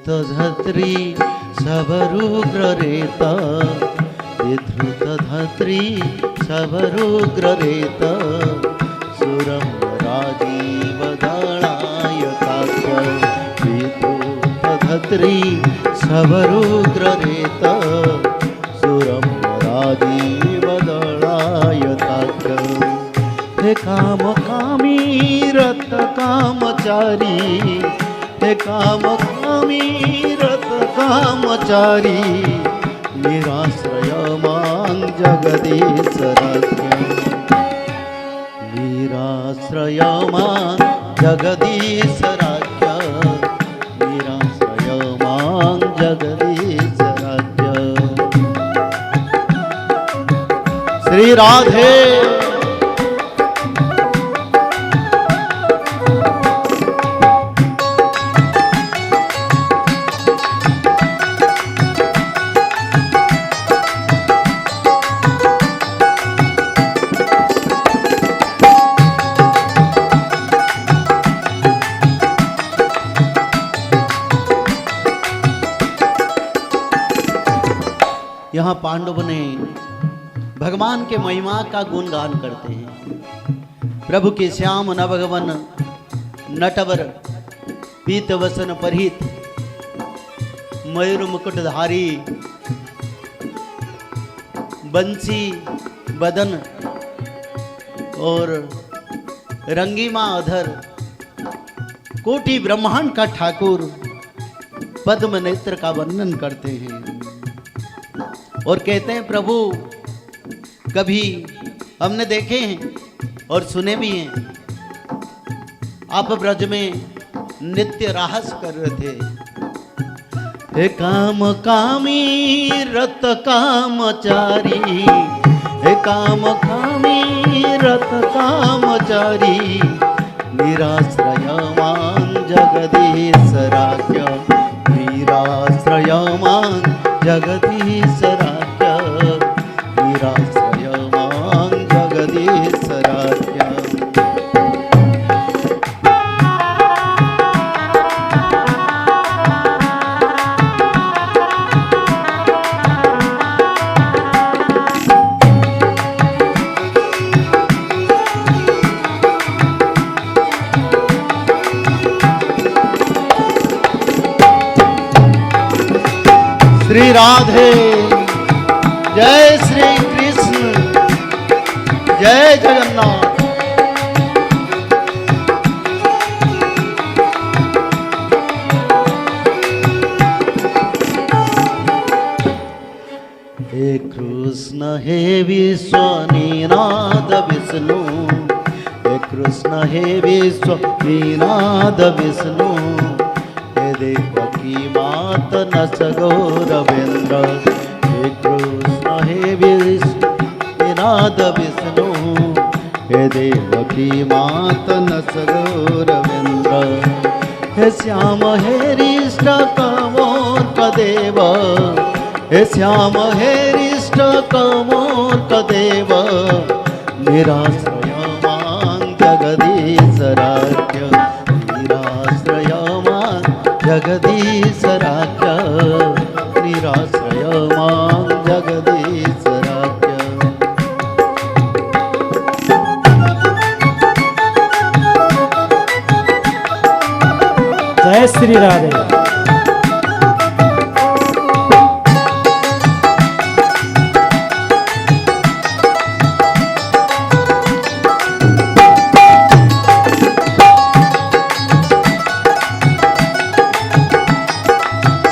धत्री सबरुग्ररेत, विधृत धत्री सबरुग्ररेत, सुरं राजीव दलायताक्ष, विधृत धत्री सबरुग्ररेत, सुरं राजीव दलायताक्ष, हे काम कामी रत कामचारी, हे काम कामी रत कामचारी, निराश्रय मां जगदीश राख्य, निराश्रय मां जगदीश राख्य, निराश्रय मां जगदीश राख्य। श्री राधे। यहाँ पांडव ने भगवान के महिमा का गुणगान करते हैं। प्रभु के श्याम नवगवन नटवर पीत वसन परिहित मयूर मुकुटधारी बंसी बदन और रंगीमा अधर कोटि ब्रह्मांड का ठाकुर पद्म नेत्र का वर्णन करते हैं और कहते हैं प्रभु कभी हमने देखे हैं और सुने भी हैं, आप ब्रज में नित्य राहस कर रहे थे। हे काम कामी रत कामचारी, हे काम कामी रत कामचारी, निराश्रयमान जगदीशराज्य, निराश्रयमान जगदीशराज्य, निराश्रयमान जगदीशराज्य। श्री राधे, जय श्री कृष्ण, जय जगन्नाथ। हे कृष्ण हे विश्वनिनाद विष्णु, हे कृष्ण हे विश्वनिनाद विष्णु, हे देवकी मात नस गौरवेंद्र, हे कृष्ण हे विश्वनाथ विष्णु, हे देवकी मात नस गौरवेंद्र, हे श्याम हे हृष्ट कमोदक देव, हे श्याम हे हृष्ट कमोदक देव, निराश्रयमान जगदीशराज्य, निराश्रयमान जगदीशराज्य, निराश्रयमान जगदीशराज्य। जय श्री राधे।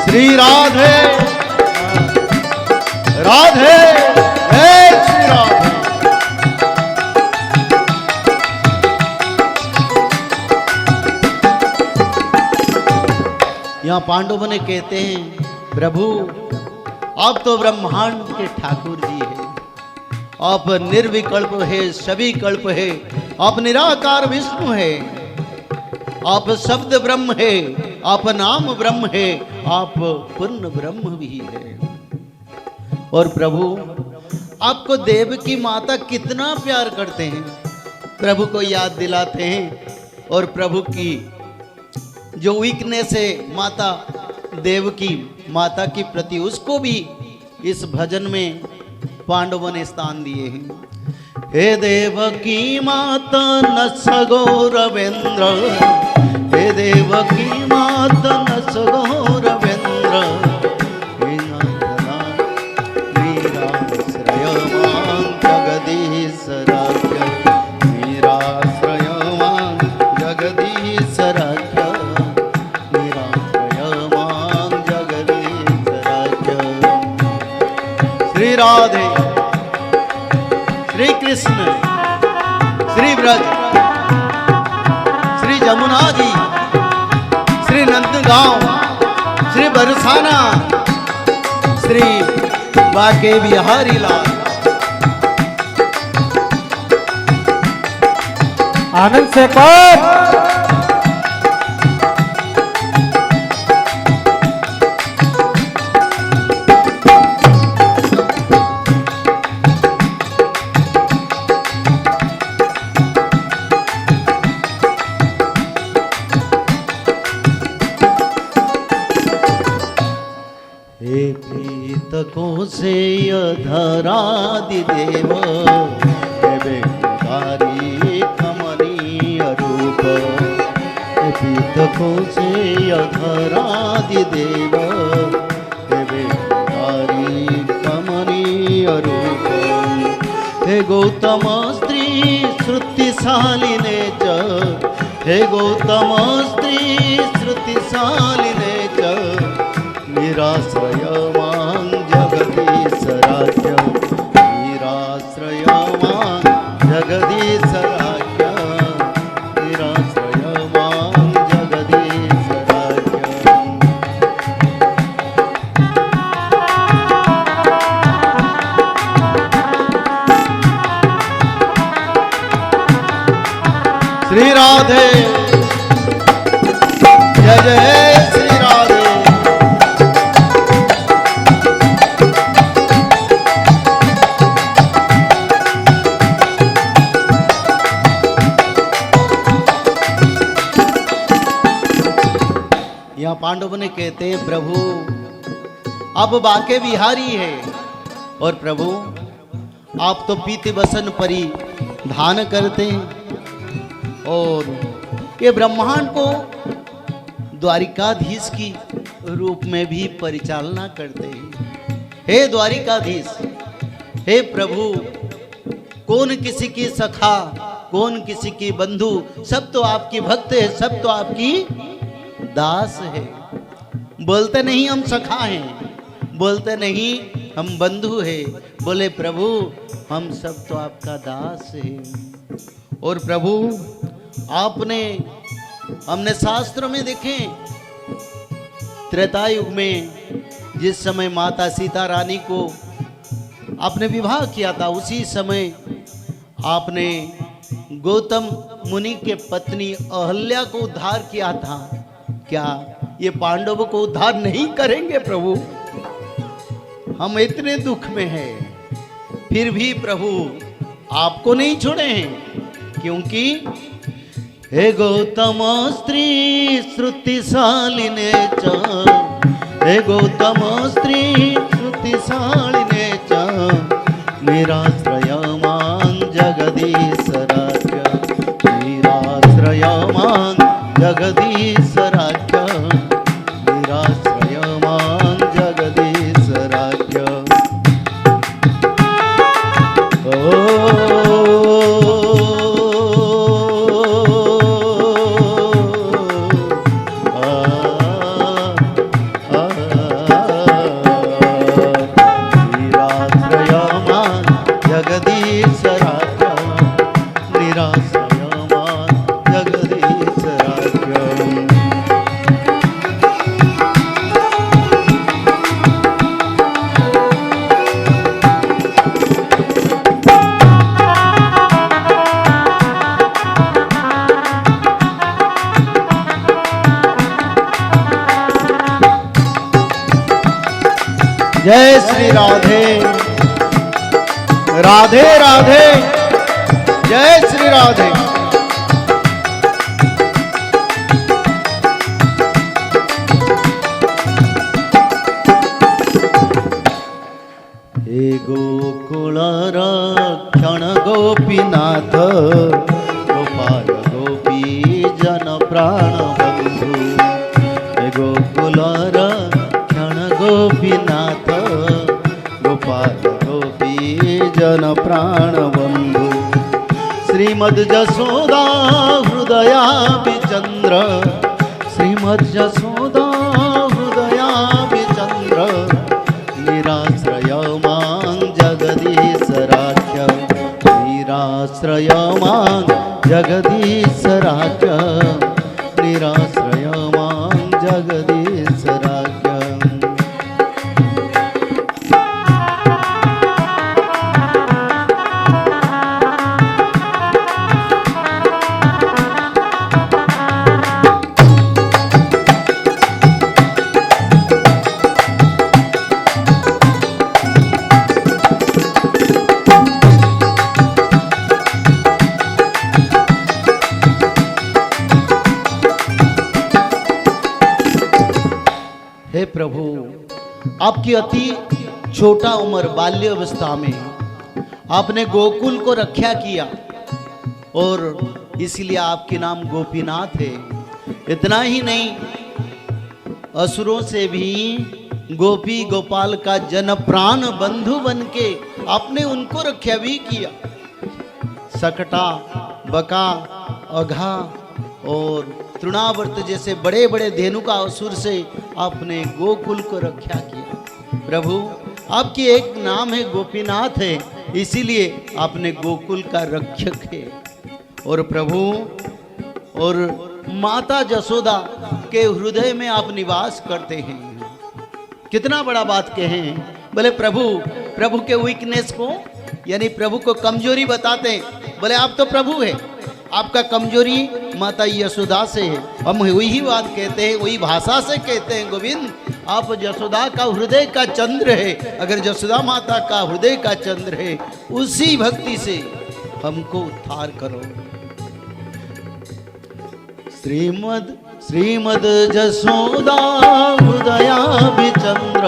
श्री राधे, राधे, जय श्री राधे। यहाँ पांडव ने कहते हैं प्रभु आप तो ब्रह्मांड के ठाकुर जी हैं, आप निर्विकल्प है, सभी कल्प है, आप निराकार विष्णु है, आप शब्द ब्रह्म है, आप नाम ब्रह्म है, आप पूर्ण ब्रह्म भी है। और प्रभु आपको देव की माता कितना प्यार करते हैं, प्रभु को याद दिलाते हैं और प्रभु की जो वीकनेस है माता देव की माता की प्रति उसको भी इस भजन में पांडवों ने स्थान दिए हैं। हे देव की माता नस गौरवेंद्र, हे देव की माता नस गौरवेंद्र, हे नाथना निराश्रयमान जगदीशराज्य, निराश्रयमान जगदीशराज्य, निराश्रयमान जगदीशराज्य। श्री राधे, श्री कृष्ण, श्री ब्रज, श्री जमुना जी, श्री नंदगांव, श्री बरसाना, श्री बाके बिहारी लाल। आनंद से कर। हे पीत पितको से धरादिदेव हेबे तारी कमनीय रूप पितको से धरादिदेव हेबे तारी कमनीय रूप हे गौतम स्त्री श्रुतिशालिने च हे गौतम स्त्री श्रुतिशालिने च निराश्रय मां जगदीशराज्य निराश्रय मां जगदीशराज्य निराश्रय मां जगदीशराज्य श्री राधे जय जय श्री राधे। यहाँ पांडव ने कहते हैं प्रभु अब बाके बिहारी है और प्रभु आप तो पीते बसन परी धान करते हैं और ये ब्रह्मांड को द्वारिकाधीश की रूप में भी परिचालना करते हैं। हे द्वारिकाधीश, हे प्रभु, कौन किसी की सखा, कौन किसी की बंधु, सब तो आपकी भक्त है, सब तो आपकी दास है। बोलते नहीं हम सखा हैं, बोलते नहीं हम बंधु हैं, बोले प्रभु हम सब तो आपका दास है। और प्रभु आपने, हमने शास्त्रों में देखे त्रेता युग में जिस समय माता सीता रानी को आपने विवाह किया था, उसी समय आपने गौतम मुनि के पत्नी अहल्या को उद्धार किया था। क्या ये पांडवों को उद्धार नहीं करेंगे प्रभु? हम इतने दुख में हैं, फिर भी प्रभु आपको नहीं छोड़े हैं, क्योंकि हे गौतम स्त्री श्रुतिशालिने च हे गौतम स्त्री श्रुतिशालिने च निराश्रय मां जगदीशराज्य निराश्रय मां जगदीशराज्य निराश्रय मां जगदीशराज्य। जय श्री राधे राधे राधे जय श्री राधे। हे गोकुल रक्षण गोपीनाथ गोपाल गोपी जन प्राण बंधु हे गोकुल रक्षण गोपीनाथ गोपाल गोपी जन प्राण बंधु श्रीमद जसोदा हृदया विचंद्र श्रीमद जसोदा हृदया विचंद्र निराश्रय मां जगदीशराज्य निराश्रय मां जगदीशराज्य निराश्रय मां जगदीशराज्य। हे प्रभु, आपकी अति छोटा उम्र बाल्य अवस्था में आपने गोकुल को रक्षा किया और इसलिए आपके नाम गोपीनाथ है। इतना ही नहीं, असुरों से भी गोपी गोपाल का जन प्राण बंधु बनके आपने उनको रक्षा भी किया। सकटा, बका, अघा और तृणावर्त जैसे बड़े बड़े धेनुका असुर से आपने गोकुल को रक्षा किया। प्रभु आपकी एक नाम है गोपीनाथ है, इसीलिए आपने गोकुल का रक्षक है। और प्रभु और माता जसोदा के हृदय में आप निवास करते हैं। कितना बड़ा बात कहें। बोले प्रभु के वीकनेस को यानी प्रभु को कमजोरी बताते हैं। बोले आप तो प्रभु है, आपका कमजोरी माता यशोदा से है। हम वही बात कहते हैं, वही भाषा से कहते हैं, गोविंद आप यशोदा का हृदय का चंद्र है। अगर यशोदा माता का हृदय का चंद्र है, उसी भक्ति से हमको उद्धार करो। श्रीमद जसोदा हृदया विचंद्र,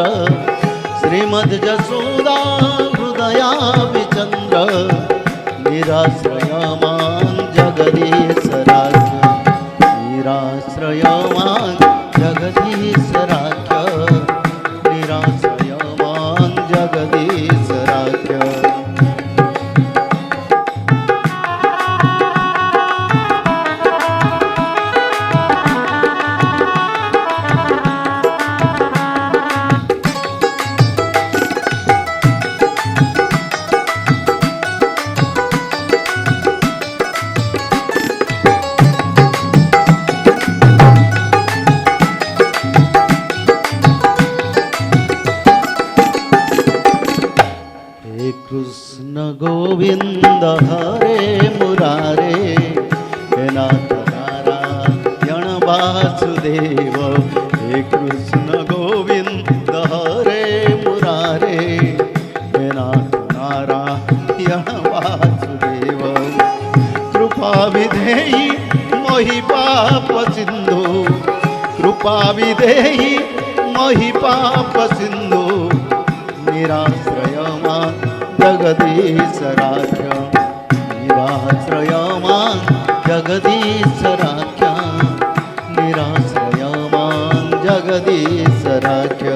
श्रीमद जसोदा हृदया विचंद्र, निराश्रयमान् जगदीशराख्य, निराश्रयमान् जगदीशराख्य, निराश्रयमान् जगदीशराख्य। कृष्ण गोविंद हरे मुरारे, हे नाथ नारायण वासुदेव। हे कृष्ण गोविंद हरे मुरारे, हे नाथ नारायण वासुदेव। कृपा विधेहि मोहि पाप सिंधु, कृपा विधेहि मोहि पाप सिंधु, निराश्रयमान् जगदीशराख्य, निराश्रयमान् जगदीशराख्य, निराश्रयमान् जगदीशराख्य।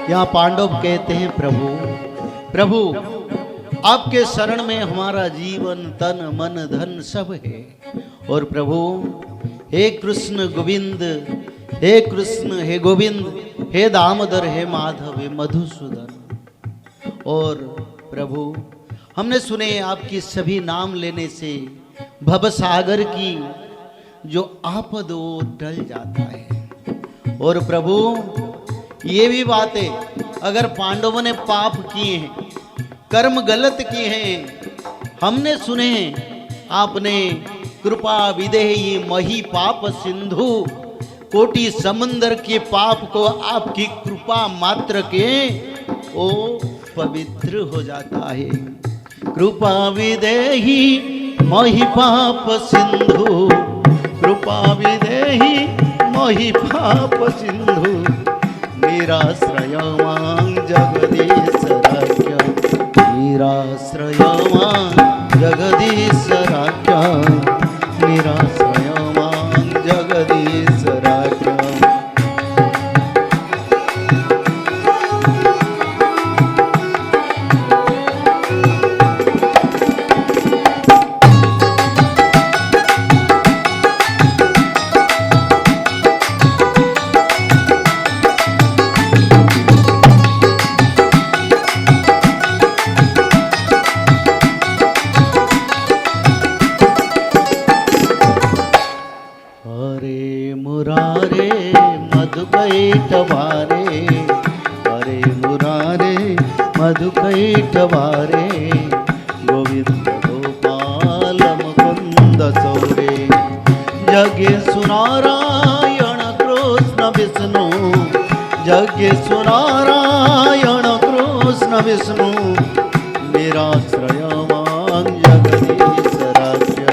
यहाँ पांडव कहते हैं प्रभु आपके शरण में हमारा जीवन तन मन धन सब है। और प्रभु हे कृष्ण गोविंद, हे कृष्ण हे गोविंद, हे दामोदर, हे माधव, हे मधुसूदन। और प्रभु हमने सुने आपकी सभी नाम लेने से भवसागर की जो आपद वो टल जाता है। और प्रभु ये भी बात है, अगर पांडवों ने पाप किए हैं, कर्म गलत किए हैं, हमने सुने हैं आपने कृपा विदेही मही पाप सिंधु, कोटि समुंदर के पाप को आपकी कृपा मात्र के वो पवित्र हो जाता है। कृपा विदेही मही पाप सिंधु, कृपा विदेही मही पाप सिंधु, निराश्रयमान् जगदीशराख्य, निराश्रयमान् जगदीशराख्य, निराश्रयमान् जगदीशराख्य। मधुकैटभारे, हरे मुरारे मधुकैटभारे, गोविंद गोपाल मुकुंद सौरे जगेशु नारायण कृष्ण विष्णु जगेशु नारायण कृष्ण विष्णु निराश्रयमां जगदीश राज्य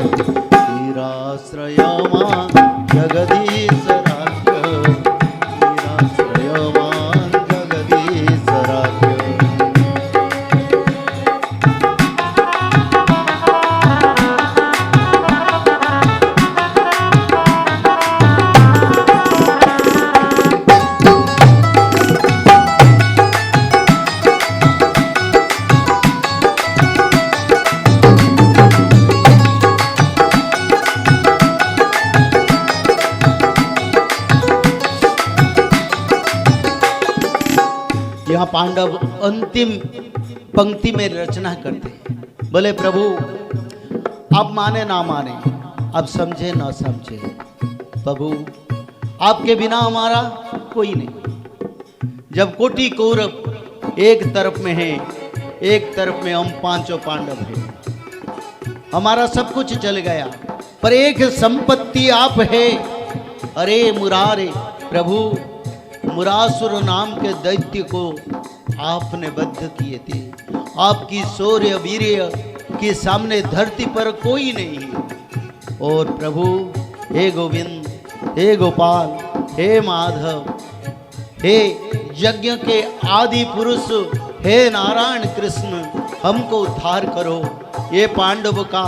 निराश्रयमां जगदीश राज्य निराश्रयमां जगदीश राज्य। यहाँ पांडव अंतिम पंक्ति में रचना करते हैं, बोले प्रभु आप माने ना माने, आप समझे ना समझे, प्रभु आपके बिना हमारा कोई नहीं। जब कोटि कौरव एक तरफ में है, एक तरफ में हम पांचों पांडव हैं, हमारा सब कुछ चल गया, पर एक संपत्ति आप है। अरे मुरारे प्रभु, मुरासुर नाम के दैत्य को आपने बद्ध किए थे, आपकी शौर्य वीर्य के सामने धरती पर कोई नहीं है। और प्रभु हे गोविंद, हे गोपाल, हे माधव, हे यज्ञ के आदि पुरुष, हे नारायण कृष्ण, हमको उद्धार करो। ये पांडव का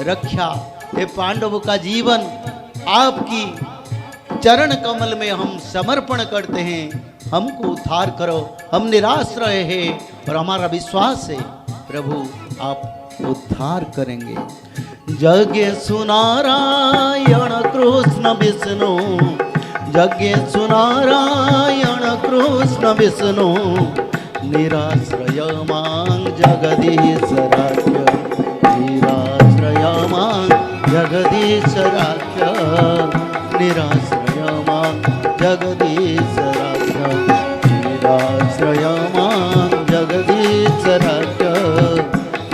रक्षा, ये पांडव का जीवन आपकी चरण कमल में हम समर्पण करते हैं, हमको उद्धार करो। हम निराश्रय हैं और हमारा विश्वास है प्रभु आप उद्धार करेंगे। जगेशु नारायण कृष्ण विष्णु जगेशु नारायण कृष्ण विष्णु निराश्रयमां जगदीश राज्य निराश्रयमां जगदीश राज्य निराश्रयमां जगदीश राज्य निराश्रयमां जगदीश राज्य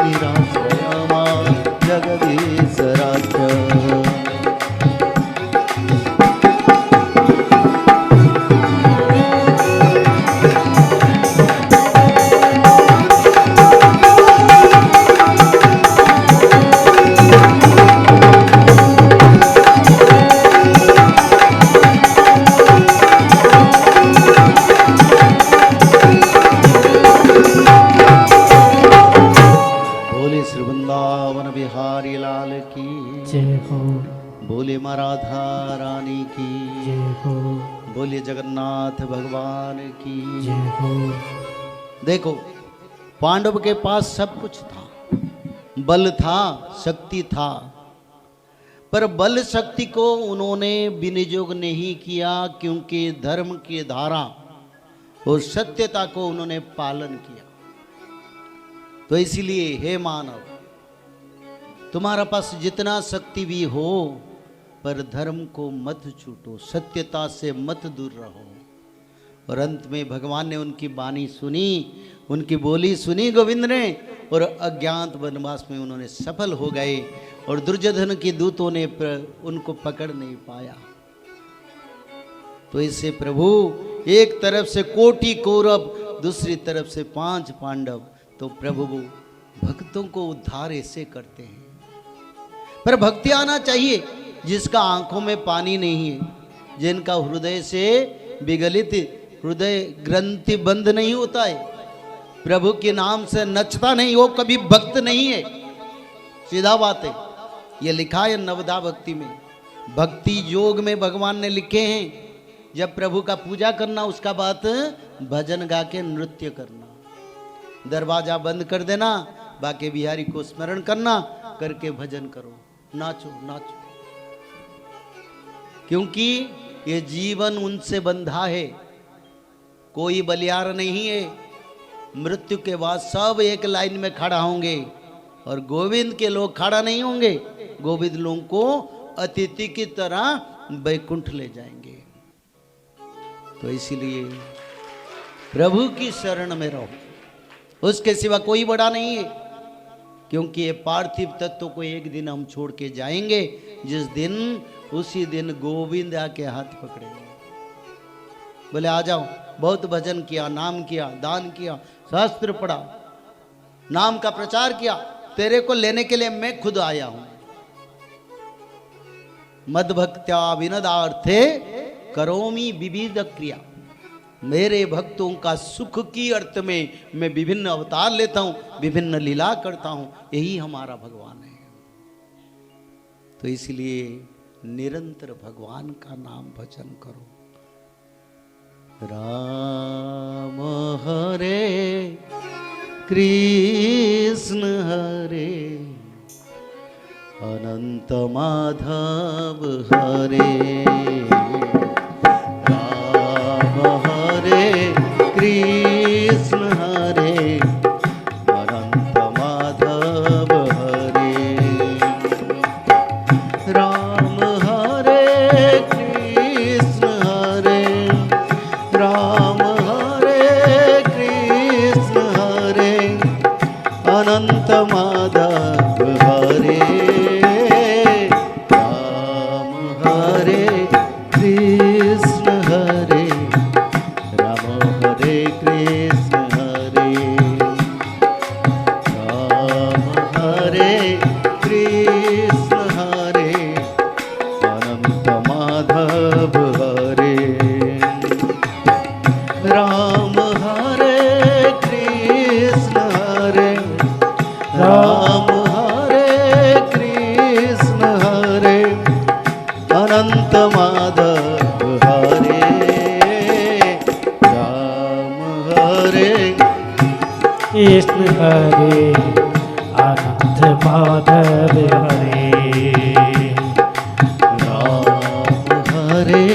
निराश्रयमां जगदीश राज्य। बोले माँ राधा रानी की जय हो, बोले जगन्नाथ भगवान की जय हो। देखो पांडव के पास सब कुछ था, बल था, शक्ति था, पर बल शक्ति को उन्होंने विनियोग नहीं किया, क्योंकि धर्म की धारा और सत्यता को उन्होंने पालन किया। तो इसलिए हे मानव, तुम्हारा पास जितना शक्ति भी हो, पर धर्म को मत छूटो, सत्यता से मत दूर रहो। और अंत में भगवान ने उनकी वाणी सुनी, उनकी बोली सुनी गोविंद ने, और अज्ञात वनवास में उन्होंने सफल हो गए, और दुर्योधन की दूतों ने उनको पकड़ नहीं पाया। तो इससे प्रभु एक तरफ से कोटि कौरव, दूसरी तरफ से 5 पांडव, तो प्रभु भक्तों को उद्धार ऐसे करते हैं। पर भक्ति आना चाहिए जिसका आंखों में पानी नहीं है, जिनका हृदय से विगलित हृदय ग्रंथि बंद नहीं होता है, प्रभु के नाम से नचता नहीं, वो कभी भक्त नहीं है। सीधा बात है, ये लिखा है नवदा भक्ति में, भक्ति योग में भगवान ने लिखे हैं, जब प्रभु का पूजा करना उसका बात भजन गा के नृत्य करना, दरवाजा बंद कर देना, बाके बिहारी को स्मरण करना, करके भजन करो, नाचो नाचो, क्योंकि ये जीवन उनसे बंधा है, कोई बलियार नहीं है। मृत्यु के बाद सब एक लाइन में खड़ा होंगे, और गोविंद के लोग खड़ा नहीं होंगे, गोविंद लोगों को अतिथि की तरह बैकुंठ ले जाएंगे। तो इसीलिए प्रभु की शरण में रहो, उसके सिवा कोई बड़ा नहीं है। क्योंकि ये पार्थिव तत्व को एक दिन हम छोड़ के जाएंगे, जिस दिन उसी दिन गोविंद आके हाथ पकड़ेंगे, बोले आ जाओ, बहुत भजन किया, नाम किया, दान किया, शास्त्र पढ़ा, नाम का प्रचार किया, तेरे को लेने के लिए मैं खुद आया हूं। मद भक्त्या विनदार्थे करोमि विविध क्रिया, मेरे भक्तों का सुख की अर्थ में मैं विभिन्न अवतार लेता हूं, विभिन्न लीला करता हूं, यही हमारा भगवान है। तो इसलिए निरंतर भगवान का नाम भजन करो। राम हरे कृष्ण हरे अनंत माधव हरे, राम हरे कृष्ण हरे अनंत माधव हरे, राम हरे कृष्ण हरे, राम हरे कृष्ण हरे अनंत माधव हरे, राम हरे कृष्ण हरे, राम हरे कृष्ण हरे, राम हरे कृष्ण हरे अनंत माधव हरे, राम हरे कृष्ण हरे, राम हरे कृष्ण हरे अनंत माधव हरे, राम हरे कृष्ण हरे अनंत माधव हरे, राम हरे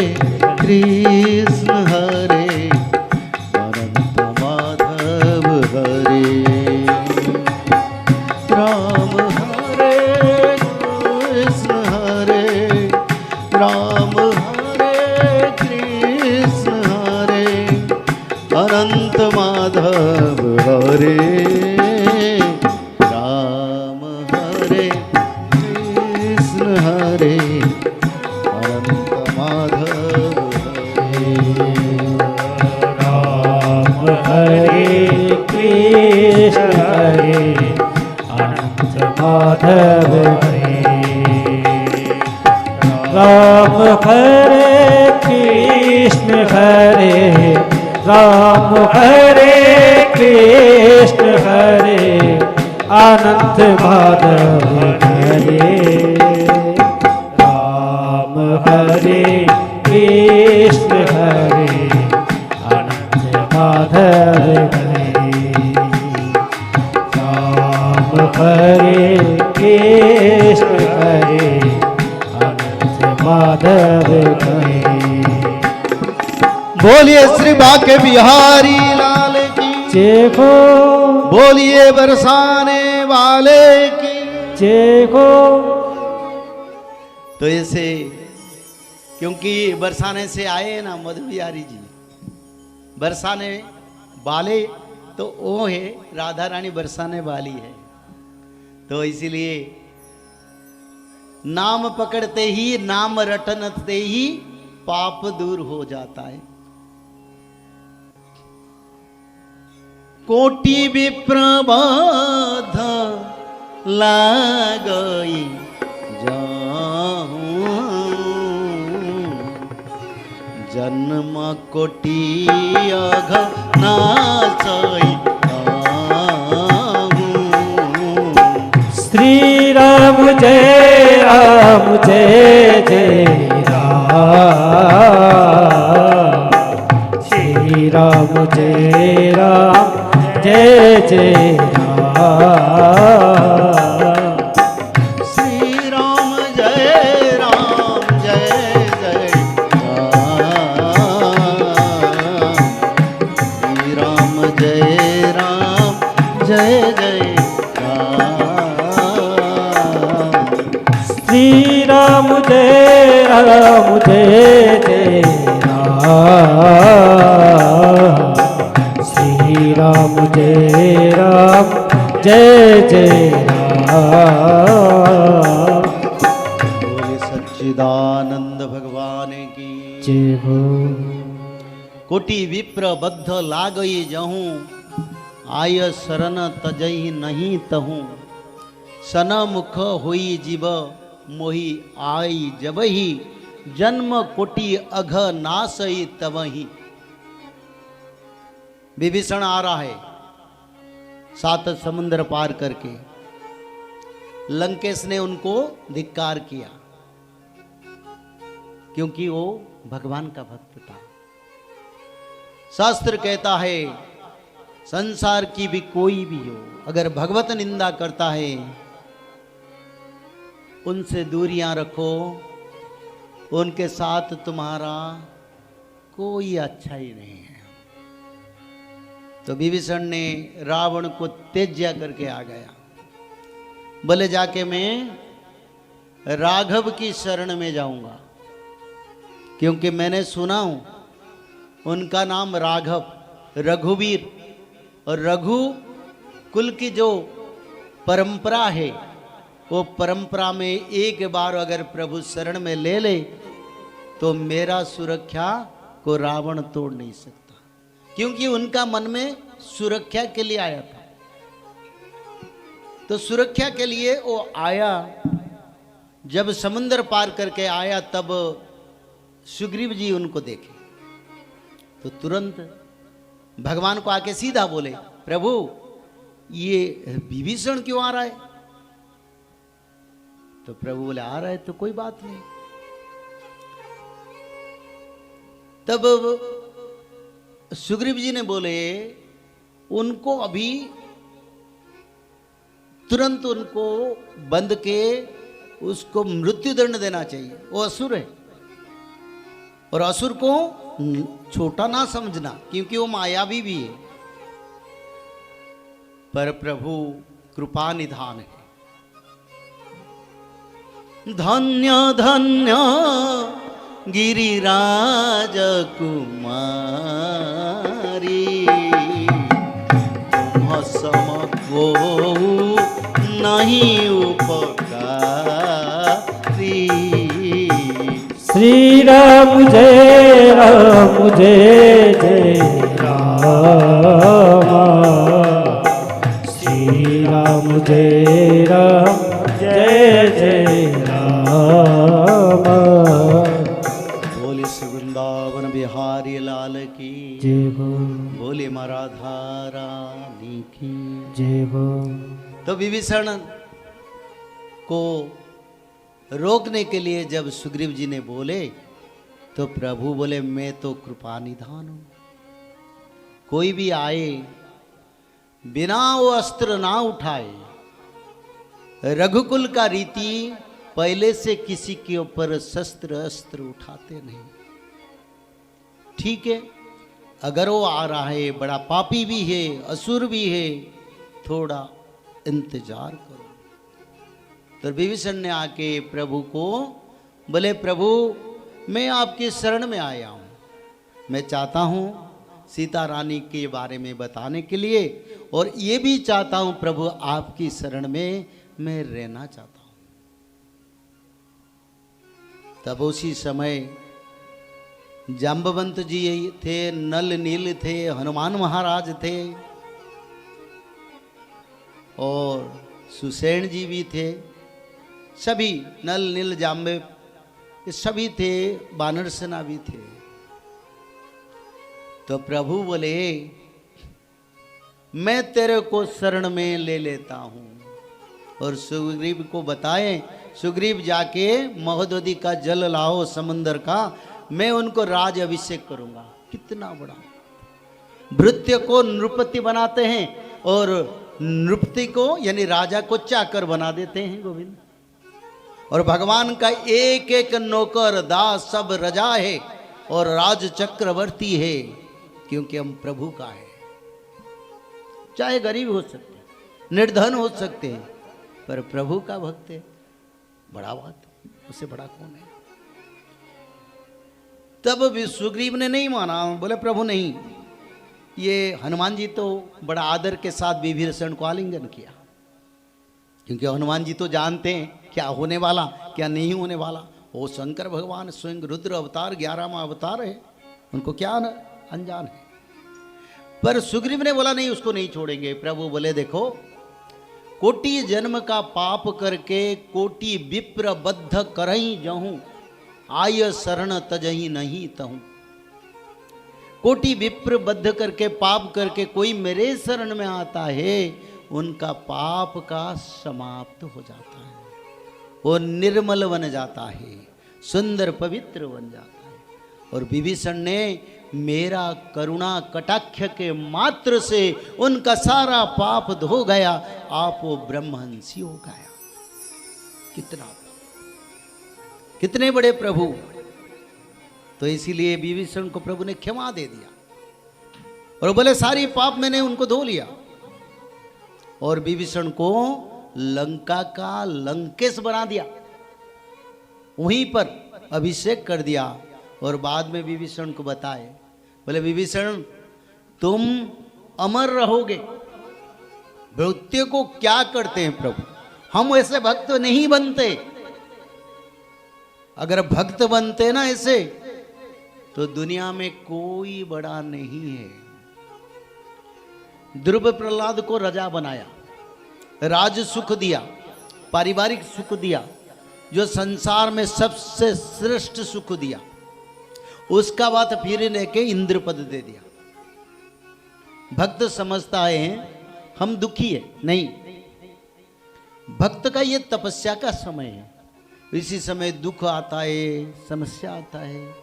कृष्ण हरे अनंत माधव हरे, राम हरे कृष्ण हरे, राम हरे कृष्ण हरे अनंत माधव हरे, राम हरे कृष्ण हरे अनंत माधव हरे, राम हरे कृष्ण हरे अनंत माधव हरे, राम हरे कृष्ण हरे, राम हरे कृष्ण हरे अनंत माधव हरे, राम हरे कृष्ण हरे अनंत माधव हरे, राम हरे कृष्ण हरे अनंत माधव हरे। बोलिए श्री बाके बिहारी लाल की, जय हो, बोलिए बरसाने वाले की। जय हो। तो ऐसे क्योंकि बरसाने से आए ना मधु बिहारी जी, बरसाने वाले तो वो है, राधा रानी बरसाने वाली है। तो इसीलिए नाम पकड़ते ही, नाम रटनते ही पाप दूर हो जाता है। कोटि विप्र बाध लागई जाऊं, जन्म कोटि अघनाशई श्री राम जय राम जय जय राम, श्री राम जय राम जय जय राम, श्री राम जय राम जय जय राम, श्री राम जय राम जय जय श्री राम जय राम जय जय राम, श्री राम जय राम जय जय राम। राम बोले सच्चिदानंद भगवान की जय हो। कोटि विप्र बद्ध लागई जहूं आय शरण तजहि नहीं तहूं सनमुख होई जीव मोहि आई जबहि जन्म कोटि अघ नासई तवहि। विभीषण आ रहा है 7 समुद्र पार करके। लंकेश ने उनको धिक्कार किया क्योंकि वो भगवान का भक्त था। शास्त्र कहता है संसार की भी कोई भी हो अगर भगवत निंदा करता है उनसे दूरियां रखो, उनके साथ तुम्हारा कोई अच्छा ही नहीं है। तो विभीषण ने रावण को त्याज्य करके आ गया। बोले जाके मैं राघव की शरण में जाऊंगा क्योंकि मैंने सुना हूं उनका नाम राघव रघुवीर और रघु कुल की जो परंपरा है वो परंपरा में एक बार अगर प्रभु शरण में ले ले तो मेरा सुरक्षा को रावण तोड़ नहीं सकता क्योंकि उनका मन में सुरक्षा के लिए आया था। तो सुरक्षा के लिए वो आया। जब समुद्र पार करके आया तब सुग्रीव जी उनको देखे तो तुरंत भगवान को आके सीधा बोले प्रभु ये विभीषण क्यों आ रहा है? तो प्रभु बोले आ रहा है तो कोई बात नहीं। तब सुग्रीव जी ने बोले उनको अभी तुरंत उनको बंद के उसको मृत्युदंड देना चाहिए। वो असुर है और असुर को छोटा ना समझना क्योंकि वो मायावी भी है पर प्रभु कृपा निधान है। धन्य धन्य गिरिराज कुमारी तुम सम को नहीं उपकारी। श्री राम जय जय राम श्री राम जय जय राम। बोले वृंदावन बिहारी लाल की जय हो। बोले राधा रानी की जय हो। तो विभीषण को रोकने के लिए जब सुग्रीव जी ने बोले तो प्रभु बोले मैं तो कृपा निधान हूं। कोई भी आए बिना वो अस्त्र ना उठाए। रघुकुल का रीति पहले से किसी के ऊपर शस्त्र अस्त्र उठाते नहीं। ठीक है अगर वो आ रहा है बड़ा पापी भी है असुर भी है थोड़ा इंतजार करो। तो विभीषण ने आके प्रभु को बोले प्रभु मैं आपकी शरण में आया हूँ। मैं चाहता हूँ सीता रानी के बारे में बताने के लिए और ये भी चाहता हूँ प्रभु आपकी शरण में मैं रहना चाहता हूँ। तब उसी समय जाम्बवंत जी थे, नल नील थे, हनुमान महाराज थे और सुसेन जी भी थे। सभी नल नील जाम्बे सभी थे, बानर सेना भी थे। तो प्रभु बोले मैं तेरे को शरण में ले लेता हूं और सुग्रीव को बताए सुग्रीव जाके महोदधि का जल लाओ समुंदर का, मैं उनको राज अभिषेक करूंगा। कितना बड़ा भृत्य को नृपति बनाते हैं और नृपति को यानी राजा को चाकर बना देते हैं गोविंद। और भगवान का एक एक नौकर दास सब रजा है और राज चक्रवर्ती है क्योंकि हम प्रभु का है। चाहे गरीब हो सकते हैं, निर्धन हो सकते हैं, पर प्रभु का भक्त है। बड़ा बात, उससे बड़ा कौन है। तब भी सुग्रीव ने नहीं माना, बोले प्रभु नहीं। ये हनुमान जी तो बड़ा आदर के साथ विभीषण को आलिंगन किया क्योंकि हनुमान जी तो जानते हैं क्या होने वाला क्या नहीं होने वाला। वो शंकर भगवान स्वयं रुद्र अवतार 11वां अवतार है, उनको क्या अनजान है। पर सुग्रीव ने बोला नहीं, उसको नहीं छोड़ेंगे। प्रभु बोले देखो, कोटि जन्म का पाप करके कोटि विप्र बद्ध करही जहूं, आय शरण तजही नहीं तहूं। कोटि विप्र बद्ध करके पाप करके कोई मेरे शरण में आता है, उनका पाप का समाप्त हो जाता है, वो निर्मल बन जाता है, सुंदर पवित्र बन जाता है। और विभीषण ने मेरा करुणा कटाक्ष के मात्र से उनका सारा पाप धो गया, आप वो ब्रह्महंसी हो गया। कितने बड़े प्रभु। तो इसीलिए विभीषण को प्रभु ने क्षमा दे दिया और बोले सारी पाप मैंने उनको धो लिया। और विभीषण को लंका का लंकेश बना दिया, वहीं पर अभिषेक कर दिया। और बाद में विभीषण को बताए, बोले विभीषण तुम अमर रहोगे। मृत्यु को क्या करते हैं प्रभु, हम ऐसे भक्त नहीं बनते। अगर भक्त बनते ना ऐसे, तो दुनिया में कोई बड़ा नहीं है। ध्रुव प्रहलाद को राजा बनाया, राज सुख दिया, पारिवारिक सुख दिया, जो संसार में सबसे श्रेष्ठ सुख दिया। उसका बात फिर लेके इंद्र पद दे दिया। भक्त समझता है हम दुखी है, नहीं। भक्त का ये तपस्या का समय है। इसी समय दुख आता है, समस्या आता है,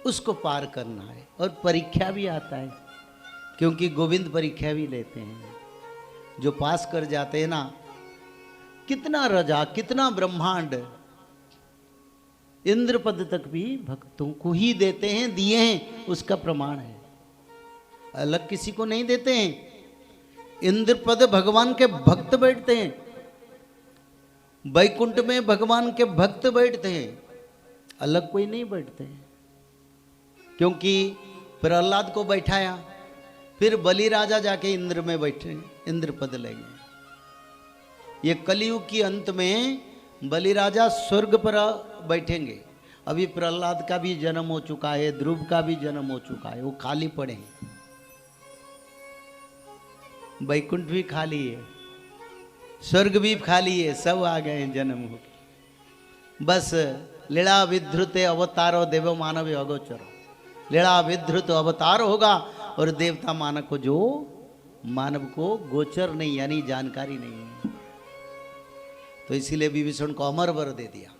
उसको पार करना है। और परीक्षा भी आता है, क्योंकि गोविंद परीक्षा भी लेते हैं। जो पास कर जाते हैं ना, कितना राजा कितना ब्रह्मांड, इंद्र पद तक भी भक्तों को ही देते हैं, दिए हैं, उसका प्रमाण है। अलग किसी को नहीं देते हैं। इंद्र पद भगवान के भक्त बैठते हैं, वैकुंठ में भगवान के भक्त बैठते हैं, अलग कोई नहीं बैठते हैं। क्योंकि प्रहलाद को बैठाया, फिर बलि राजा जाके इंद्र में बैठे, इंद्र पद लेंगे। ये कलयुग की अंत में बलि राजा स्वर्ग पर बैठेंगे। अभी प्रहलाद का भी जन्म हो चुका है, ध्रुव का भी जन्म हो चुका है, वो खाली पड़े हैं। वैकुंठ भी खाली है, स्वर्ग भी खाली है, सब आ गए हैं जन्म हो। बस लीला विधृत अवतारो देव मानव अगोचर, लीला विधृत अवतार होगा और देवता मानव को, जो मानव को गोचर नहीं, यानी जानकारी नहीं है। तो इसीलिए विभीषण को अमर वर दे दिया।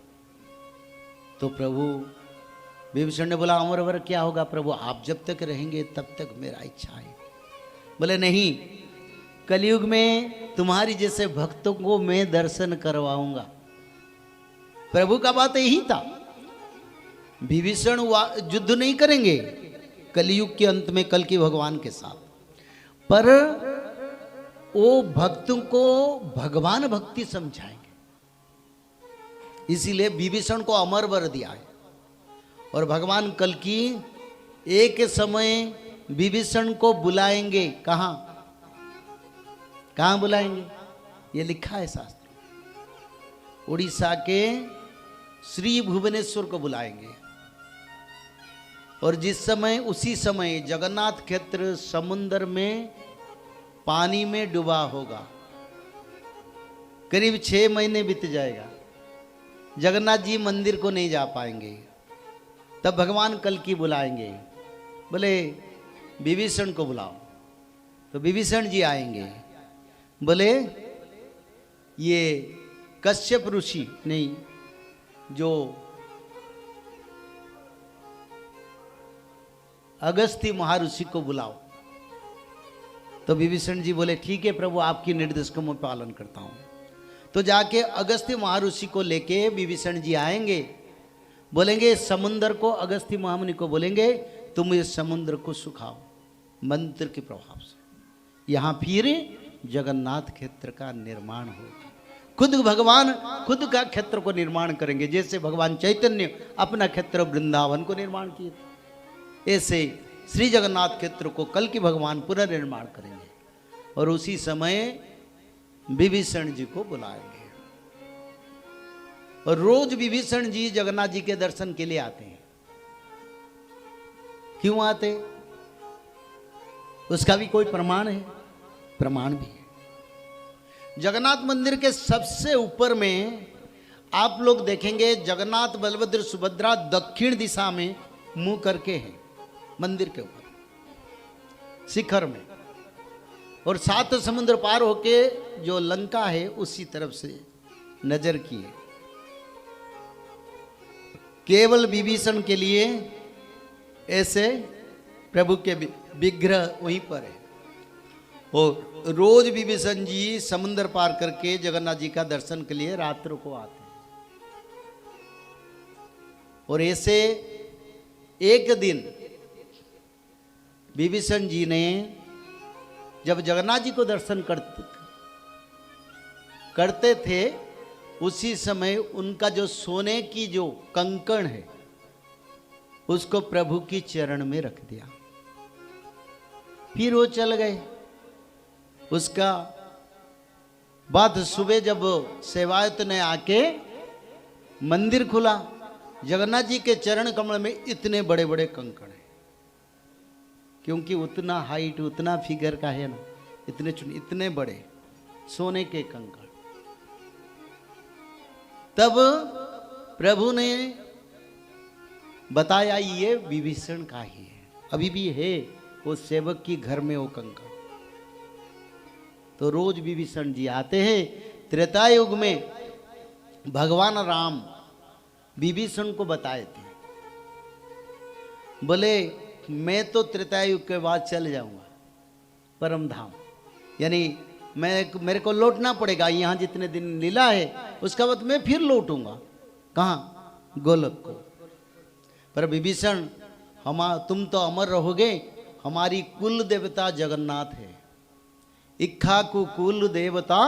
तो प्रभु विभीषण ने बोला अमर वर क्या होगा प्रभु, आप जब तक रहेंगे तब तक मेरा इच्छा है। बोले नहीं, कलयुग में तुम्हारी जैसे भक्तों को मैं दर्शन करवाऊंगा। प्रभु का बात यही था। विभीषण युद्ध नहीं करेंगे कलयुग के अंत में कल की भगवान के साथ, पर वो भक्तों को भगवान भक्ति समझाएंगे। इसीलिए विभीषण को अमर वर दिया है। और भगवान कल की एक समय विभीषण को बुलाएंगे। कहां कहां बुलाएंगे, ये लिखा है शास्त्र। उड़ीसा के श्री भुवनेश्वर को बुलाएंगे। और जिस समय, उसी समय जगन्नाथ क्षेत्र समुद्र में पानी में डूबा होगा। करीब 6 महीने बीत जाएगा, जगन्नाथ जी मंदिर को नहीं जा पाएंगे। तब भगवान कल की बुलाएंगे, बोले विभीषण को बुलाओ। तो विभीषण जी आएंगे, बोले ये कश्यप ऋषि नहीं, जो अगस्त्य महर्षि को बुलाओ। तो विभीषण जी बोले ठीक है प्रभु, आपकी निर्देश को मैं पालन करता हूं। तो जाके अगस्त्य महर्षि को लेके विभीषण जी आएंगे, बोलेंगे समुद्र को, अगस्त्य महामुनि को बोलेंगे तुम इस समुद्र को सुखाओ मंत्र के प्रभाव से। यहां फिर जगन्नाथ क्षेत्र का निर्माण होगा। खुद भगवान खुद का क्षेत्र को निर्माण करेंगे। जैसे भगवान चैतन्य अपना क्षेत्र वृंदावन को निर्माण किए थे, ऐसे श्री जगन्नाथ क्षेत्र को कल की भगवान पुनर्निर्माण करेंगे। और उसी समय विभीषण जी को बुलाएंगे। और रोज विभीषण जी जगन्नाथ जी के दर्शन के लिए आते हैं। क्यों आते? उसका भी कोई प्रमाण है? प्रमाण भी है। जगन्नाथ मंदिर के सबसे ऊपर में आप लोग देखेंगे जगन्नाथ बलभद्र सुभद्रा दक्षिण दिशा में मुंह करके हैं मंदिर के ऊपर शिखर में, और सात समुद्र पार होके जो लंका है उसी तरफ से नजर किए। केवल विभीषण के लिए ऐसे प्रभु के विग्रह वहीं पर है। और रोज विभीषण जी समुद्र पार करके जगन्नाथ जी का दर्शन के लिए रात्र को आते हैं। और ऐसे एक दिन विभीषण जी ने जब जगन्नाथ जी को दर्शन करते थे, उसी समय उनका जो सोने की जो कंकण है उसको प्रभु की चरण में रख दिया। फिर वो चल गए। उसका बाद सुबह जब सेवायत ने आके मंदिर खुला, जगन्नाथ जी के चरण कमल में इतने बड़े बड़े कंकण हैं, क्योंकि उतना हाइट उतना फिगर का है ना, इतने बड़े सोने के कंकण। तब प्रभु ने बताया ये विभीषण का ही है, अभी भी है वो सेवक की घर में वो कंकण। तो रोज विभीषण जी आते हैं। त्रेता युग में भगवान राम विभीषण को बताए थे, बोले मैं तो त्रेता युग के बाद चले जाऊंगा परम धाम, यानी मेरे को लौटना पड़ेगा। यहाँ जितने दिन लीला है उसका बाद मैं फिर लौटूंगा। कहाँ? गोलोक को। पर विभीषण तुम तो अमर रहोगे, हमारी कुल देवता जगन्नाथ है, इक्ष्वाकु कुल देवता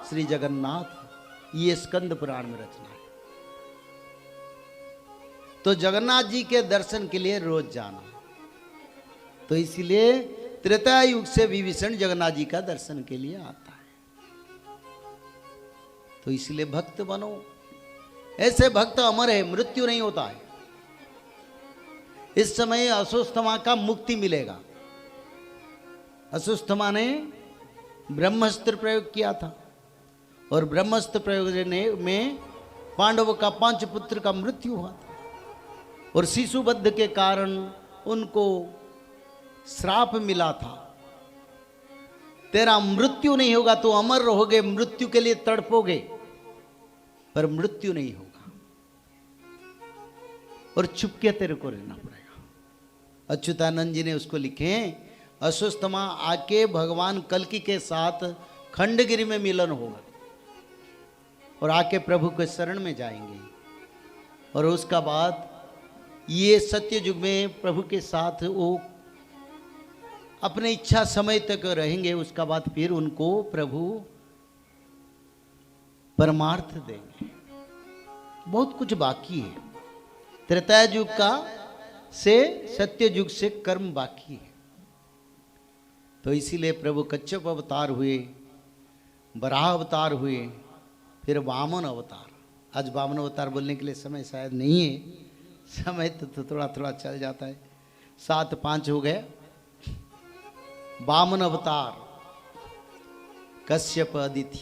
श्री जगन्नाथ। ये स्कंद पुराण में रचना है। तो जगन्नाथ जी के दर्शन के लिए रोज जाना, तो इसलिए त्रेता युग से विभीषण जगन्नाथ जी का दर्शन के लिए आता है। तो इसलिए भक्त बनो, ऐसे भक्त अमर है, मृत्यु नहीं होता है। इस समय अश्वत्थामा का मुक्ति मिलेगा। अश्वत्थामा ने ब्रह्मास्त्र प्रयोग किया था, और ब्रह्मास्त्र प्रयोग में पांडवों का 5 पुत्र का मृत्यु हुआ था, और शिशुबद्ध के कारण उनको श्राप मिला था, तेरा मृत्यु नहीं होगा, तो अमर रहोगे, मृत्यु के लिए तड़पोगे पर मृत्यु नहीं होगा, और चुपके तेरे को रहना पड़ेगा। अच्युतानंद जी ने उसको लिखे, अश्वत्थामा आके भगवान कल्कि के साथ खंडगिरी में मिलन होगा, और आके प्रभु के शरण में जाएंगे, और उसका बाद ये सत्य युग में प्रभु के साथ वो अपने इच्छा समय तक रहेंगे। उसका बाद फिर उनको प्रभु परमार्थ देंगे। बहुत कुछ बाकी है। त्रेता युग का से सत्य युग से कर्म बाकी है। तो इसीलिए प्रभु कच्छप अवतार हुए, वराह अवतार हुए, फिर वामन अवतार। आज वामन अवतार बोलने के लिए समय शायद नहीं है, समय तो थोड़ा थोड़ा चल जाता है। 7-5 हो गए। वामन अवतार कश्यप अदिति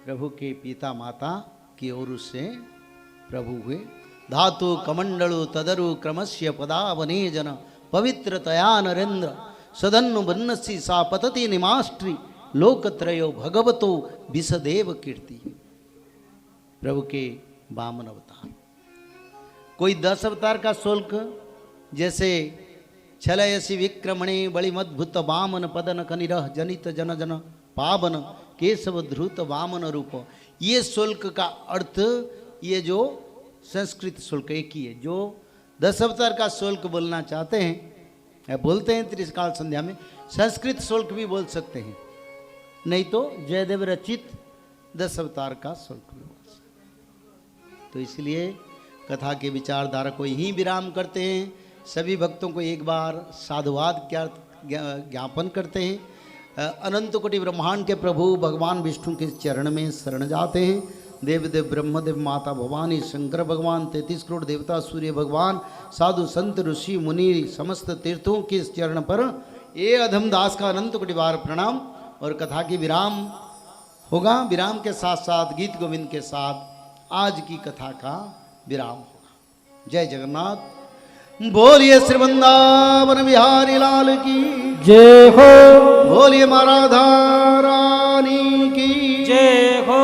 प्रभु के पिता माता की ओर से प्रभु हुए। धातु कमंडलु तदरु क्रमस्य पदावने जन पवित्रतया नरेंद्र सदन्नु बन्नसी सा पतति निमाष्ट्री लोकत्रयो भगवतो विसदेव कीर्ति। प्रभु के वामन अवतार। कोई 10 अवतार का शुल्क, जैसे छलयसी विक्रमणे बलिमद्भुत वामन पदन कनिरह जनित जन जन पावन केशव धृत वामन रूप। ये शुल्क का अर्थ, ये जो संस्कृत शुल्क एक ही है। जो 10 अवतार का शुल्क बोलना चाहते हैं, बोलते हैं त्रिकाल संध्या में, संस्कृत शुल्क भी बोल सकते हैं, नहीं तो जयदेव रचित 10 अवतार का शुल्क भी बोल सकते हैं। तो इसलिए कथा के विचारधारा को यहीं विराम करते हैं। सभी भक्तों को एक बार साधुवाद ज्ञापन करते हैं। अनंत कोटि ब्रह्मांड के प्रभु भगवान विष्णु के चरण में शरण जाते हैं। देवदेव ब्रह्मदेव माता भवानी शंकर भगवान 33 करोड़ देवता सूर्य भगवान साधु संत ऋषि मुनि समस्त तीर्थों के इस चरण पर ये अधम दास का अनंत कोटि बार प्रणाम। और कथा की विराम होगा। विराम के साथ साथ गीत गोविंद के साथ आज की कथा का विराम होगा। जय जगन्नाथ। बोलिए श्री वृंदावन बिहारी लाल की जय हो। बोलिए माँ राधा रानी की जय हो।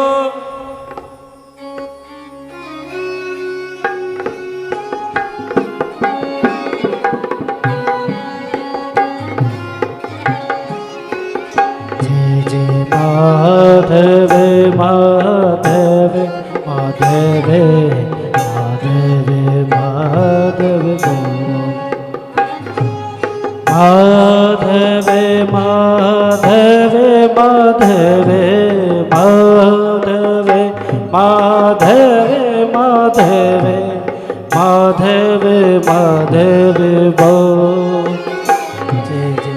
जय जय माधव माधव माधव माधव माधव माधव माधव माधव माधव माधव माधव माधव माधव बोल। जय जय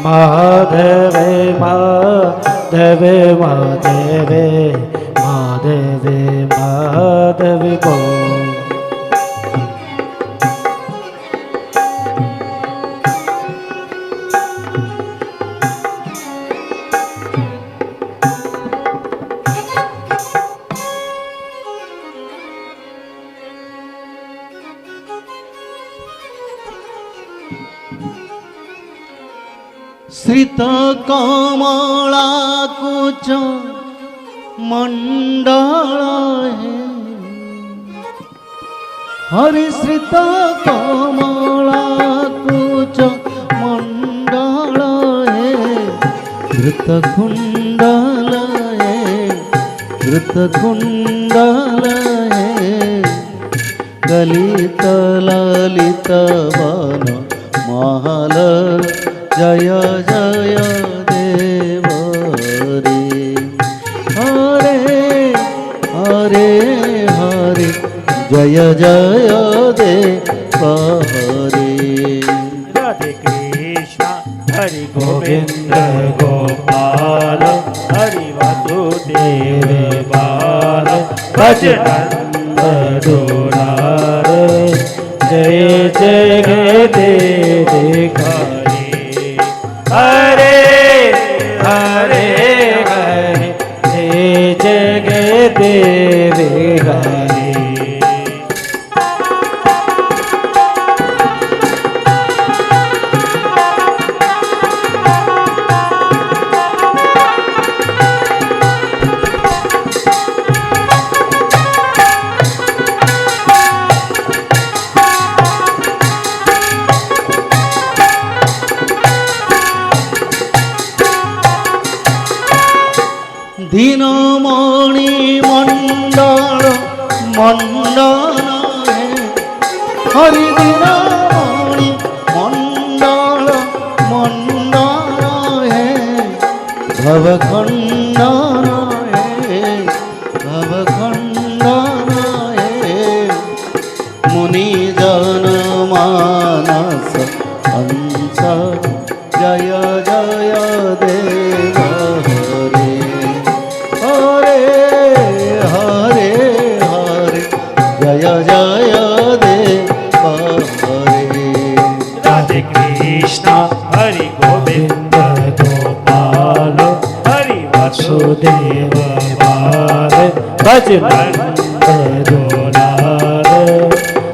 माधव माधव माधव माधव माधव बोल। श्रित कमला कुच मंडल है हरि श्रित कमला कुच मंडल है घृत कुंडल है घृत कुंडल है कलित ललित वन महल जय जय देव हरे हरे हरे जय जय देव हरे। राधे कृष्ण हरि गोविंद गोपाल हरि वासुदेव बाल भजनंद दुलारे जय जय देव हरे हरे हरे जय जय देव हरे। दीनमणि मंडल मंडल है हरि दीनमणि मंडल मंडल है भवखंडन है भवखंडन है मुनि जन मानस हंस जय जय देव जय जय देव हरे। राधे कृष्ण हरि गोविंद गोपाल हरि वासुदेव बाल भजनंद दुलारे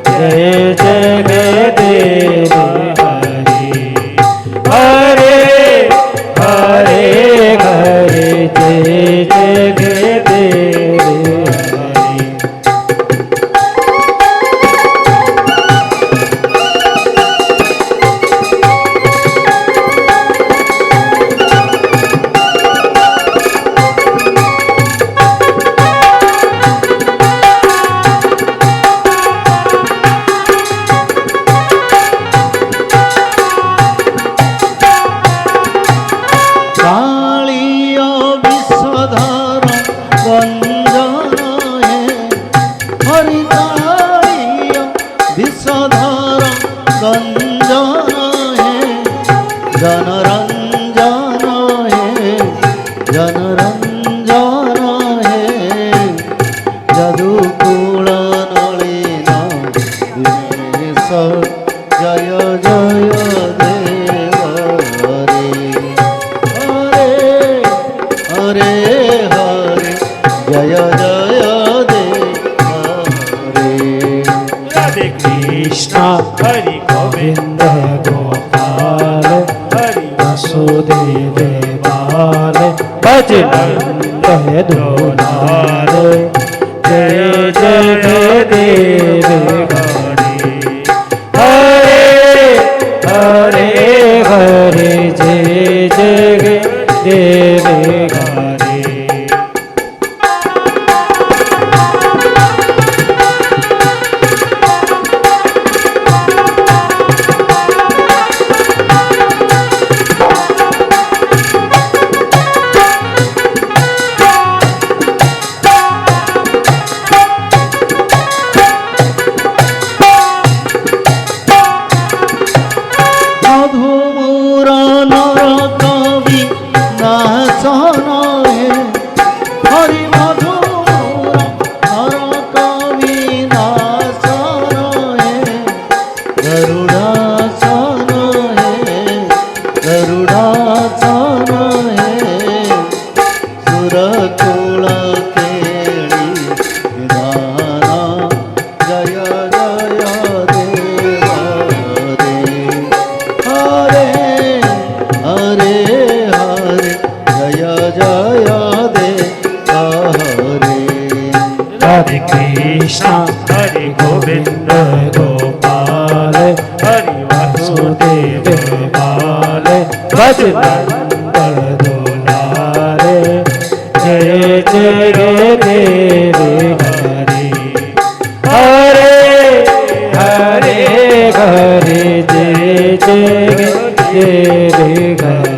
जय जय देव हरे हरे हरे हरे जय जय देव हरे। वासुदेव बाल भज नंद दुलारे जय जय देव हरे हरे हरे जय जय देव हरे मधुमूर नर कवि नासन है हरि मधुमूर नर कवि नासन है गरुड़ासन है गरुड़ासन है सुरकुल केळि निधान जय जय देव हरे हरे हरे जय जय देव हरे हरे कृष्ण हरे गोविंद गोपाल हरि वासुदेव बाल भज नंद दुलारे जय जय देव हरे हरे हरे हरे जय जय देव हरे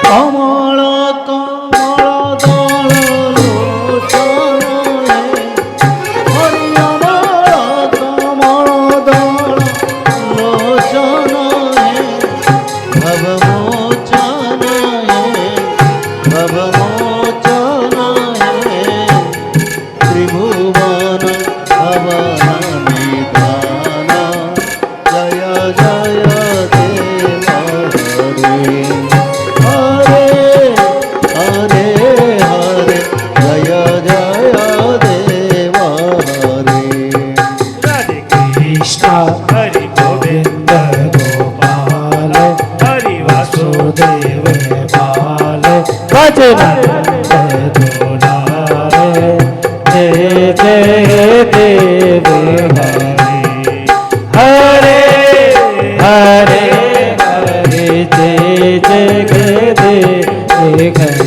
कमल कमल दल लोचन है हरि कमल कमल दल लोचन है भवमोचन है भवमोचन है त्रिभुवन भवन निधान जय जय देव हरे हरे हरे हरे जय जय देव हरे हरे कृष्ण हरि गोविंद गोपाल हरि वासुदेव बाल भज नंद दुलारे जय जय देव हरे हरे हरे जय जय देव हरे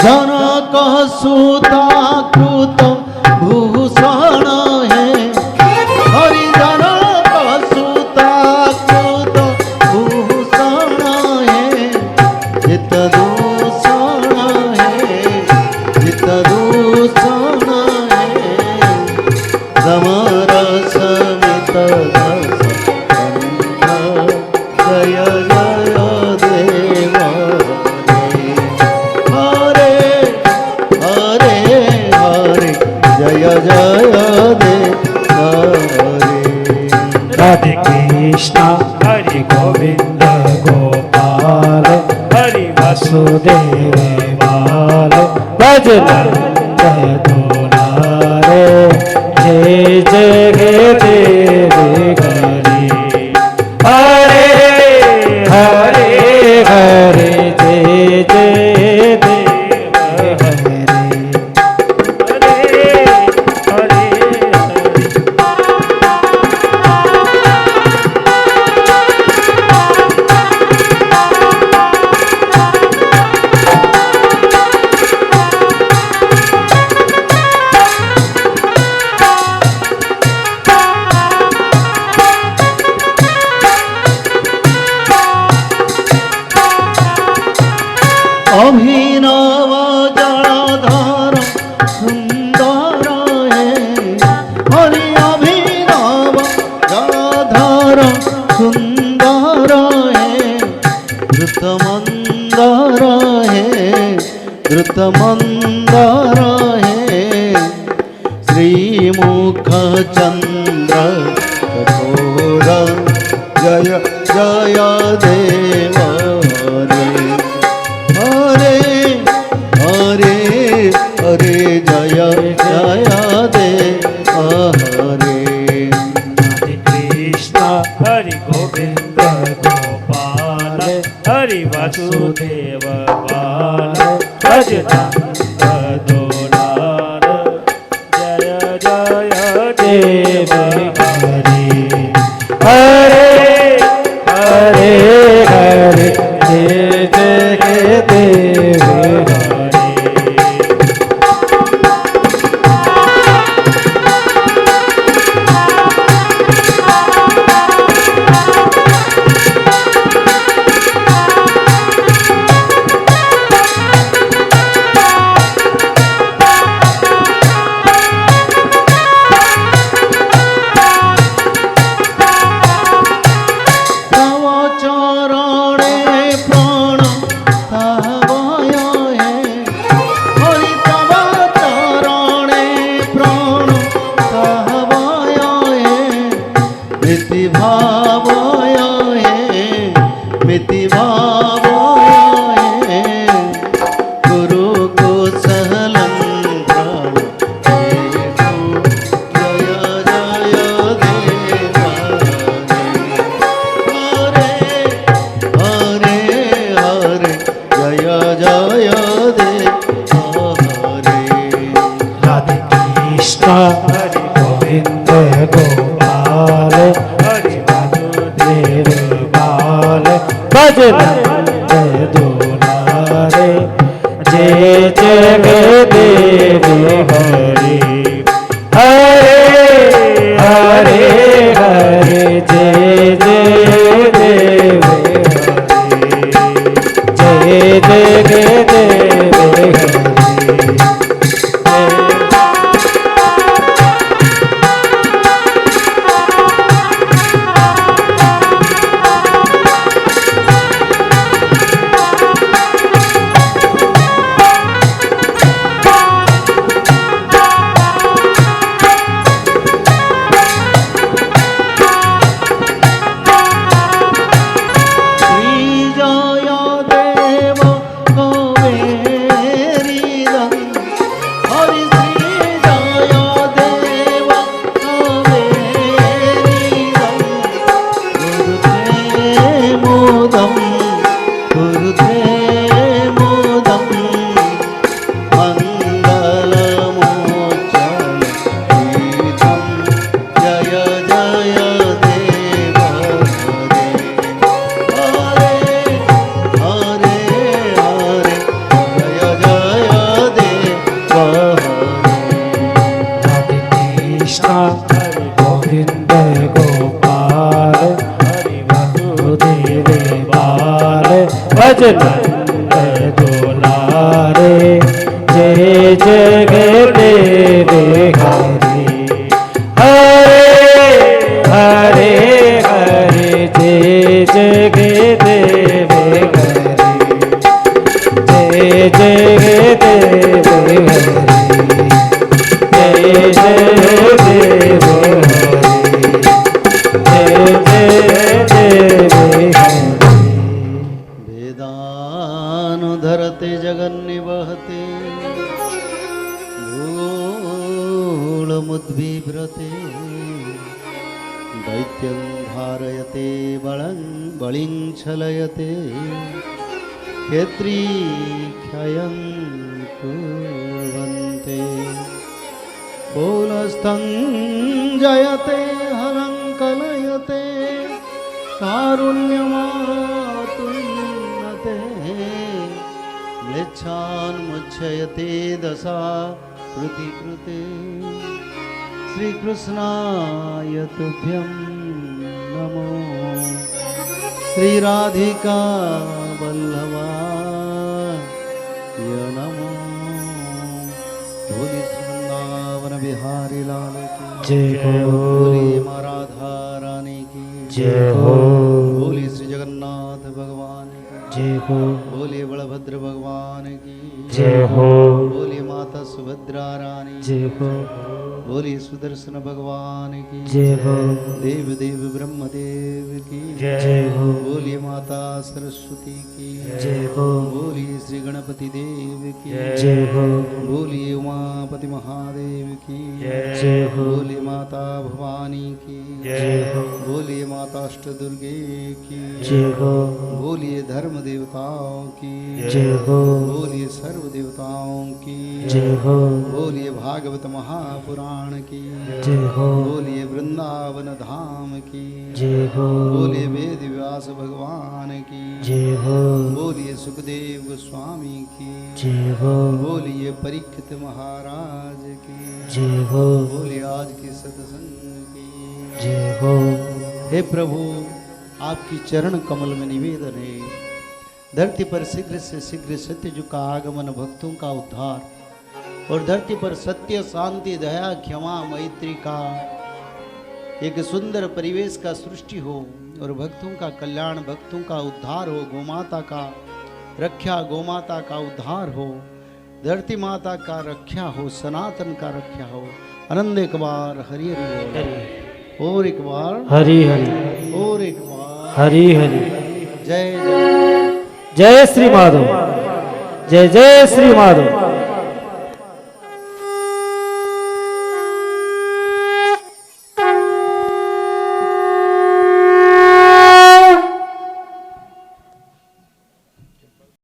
जनक सुता कृत भूषण है हरि जनक सुता कृत भूषण है हित दूषण है हित दूषण है समरस मित जय जय देव हरे हरे हरे जय जय देव हरे राधे कृष्ण हरि गोविंद गोपाल हरि वासुदेव बाल भज नंद दुलारे जय जय देव हरे हरे हरे जय जय देव हरे हरे अभिनव जलधर सुंदर है हरि अभिनव जलधर सुंदर है द्रुतमंदर है श्रीमुख चंद्र कठोर जय जय देव हरे हरे हरे जय जय देव हरे कृष्ण हरि गोविंद गोपाल हरि वासुदेव बाल भजनंद दोलार जय जय देव हरि हरे हरे हरे जय जय देव हरि तव चरणे प्राण तवय है हरि तव चरणे प्राण तवय है मिति भावय है गुरु को सहलन प्राण जय जय देव हरे हरे हरे जय जय देव हरे राधे कृष्ण हरि गोविंद गोपाल हरि वासुदेव बाल भजनंद दुलारे जय जय देव हरि हरे हरे हरे जय जय देव हरि जय जय देव हरि श्री जय देव कवेरीरं हरि श्री जय देव कवेरीरं गुरुते मोदं मंगलमोचन गीतं जय जय देव हरे हरे हरे जय जय देव राधे कृष्ण हरि गोविंद गोपाल हरि वासुदेव बाल भजनंद दुलारे जय जय देव हरि हरे हरे हरे जय जय देव हरि जय जय देव हरि जय जय देव हरि जय जय देव हरि वेदानुधरते जगन्निवहते धूलमुद्बिभ्रते दैत्यं धारयते बलिं छलयते क्षेत्री क्षयं कुर्वन्ते पुनस्तं जयते हरं कलयते कारुण्यमातुन्नते म्लेच्छान्मुच्छयते दशा कृतिकृते श्रीकृष्णाय तुभ्यं नमो श्रीराधिका वल्लभा य नमो बोले श्री वृंदावन बिहारी लाल की जय हो बोले माँ राधा रानी की जय हो बोले श्री जगन्नाथ भगवान की जय हो बोले बलभद्र भगवान की जय हो बोले माता सुभद्रा रानी जय हो बोले सुदर्शन भगवान की जय हो देव देव ब्रह्मदेव की जय हो बोले माता सरस्वती की जय हो बोले श्री गणपति देव की जय हो बोले उमापति महादेव की जय हो बोले माता भवानी की जय हो बोले माता अष्ट दुर्गे की जय हो बोलिए धर्म देवताओं की जय हो बोलिए सर्व देवताओं की जय हो बोलिए भागवत महापुराण की जय हो बोलिए वृंदावन धाम की जय हो बोलिए वेद व्यास भगवान की जय हो बोलिए सुखदेव गोस्वामी की जय हो बोलिए परीक्षित महाराज की जय हो बोलिए आज की सत्संग की जय हो हे प्रभु आपकी चरण कमल में निवेदन है धरती पर शीघ्र से शीघ्र सत्ययुग का आगमन भक्तों का उद्धार और धरती पर सत्य शांति दया क्षमा मैत्री का एक सुंदर परिवेश का सृष्टि हो और भक्तों का कल्याण भक्तों का उद्धार हो गोमाता का रक्षा गोमाता का उद्धार हो धरती माता का रक्षा हो सनातन का रक्षा हो आनंद एक बार हरि हरि बोलो। और एक बार हरि हरि और एक बार हरि हरि जय जय जय श्री माधव जय जय श्री माधव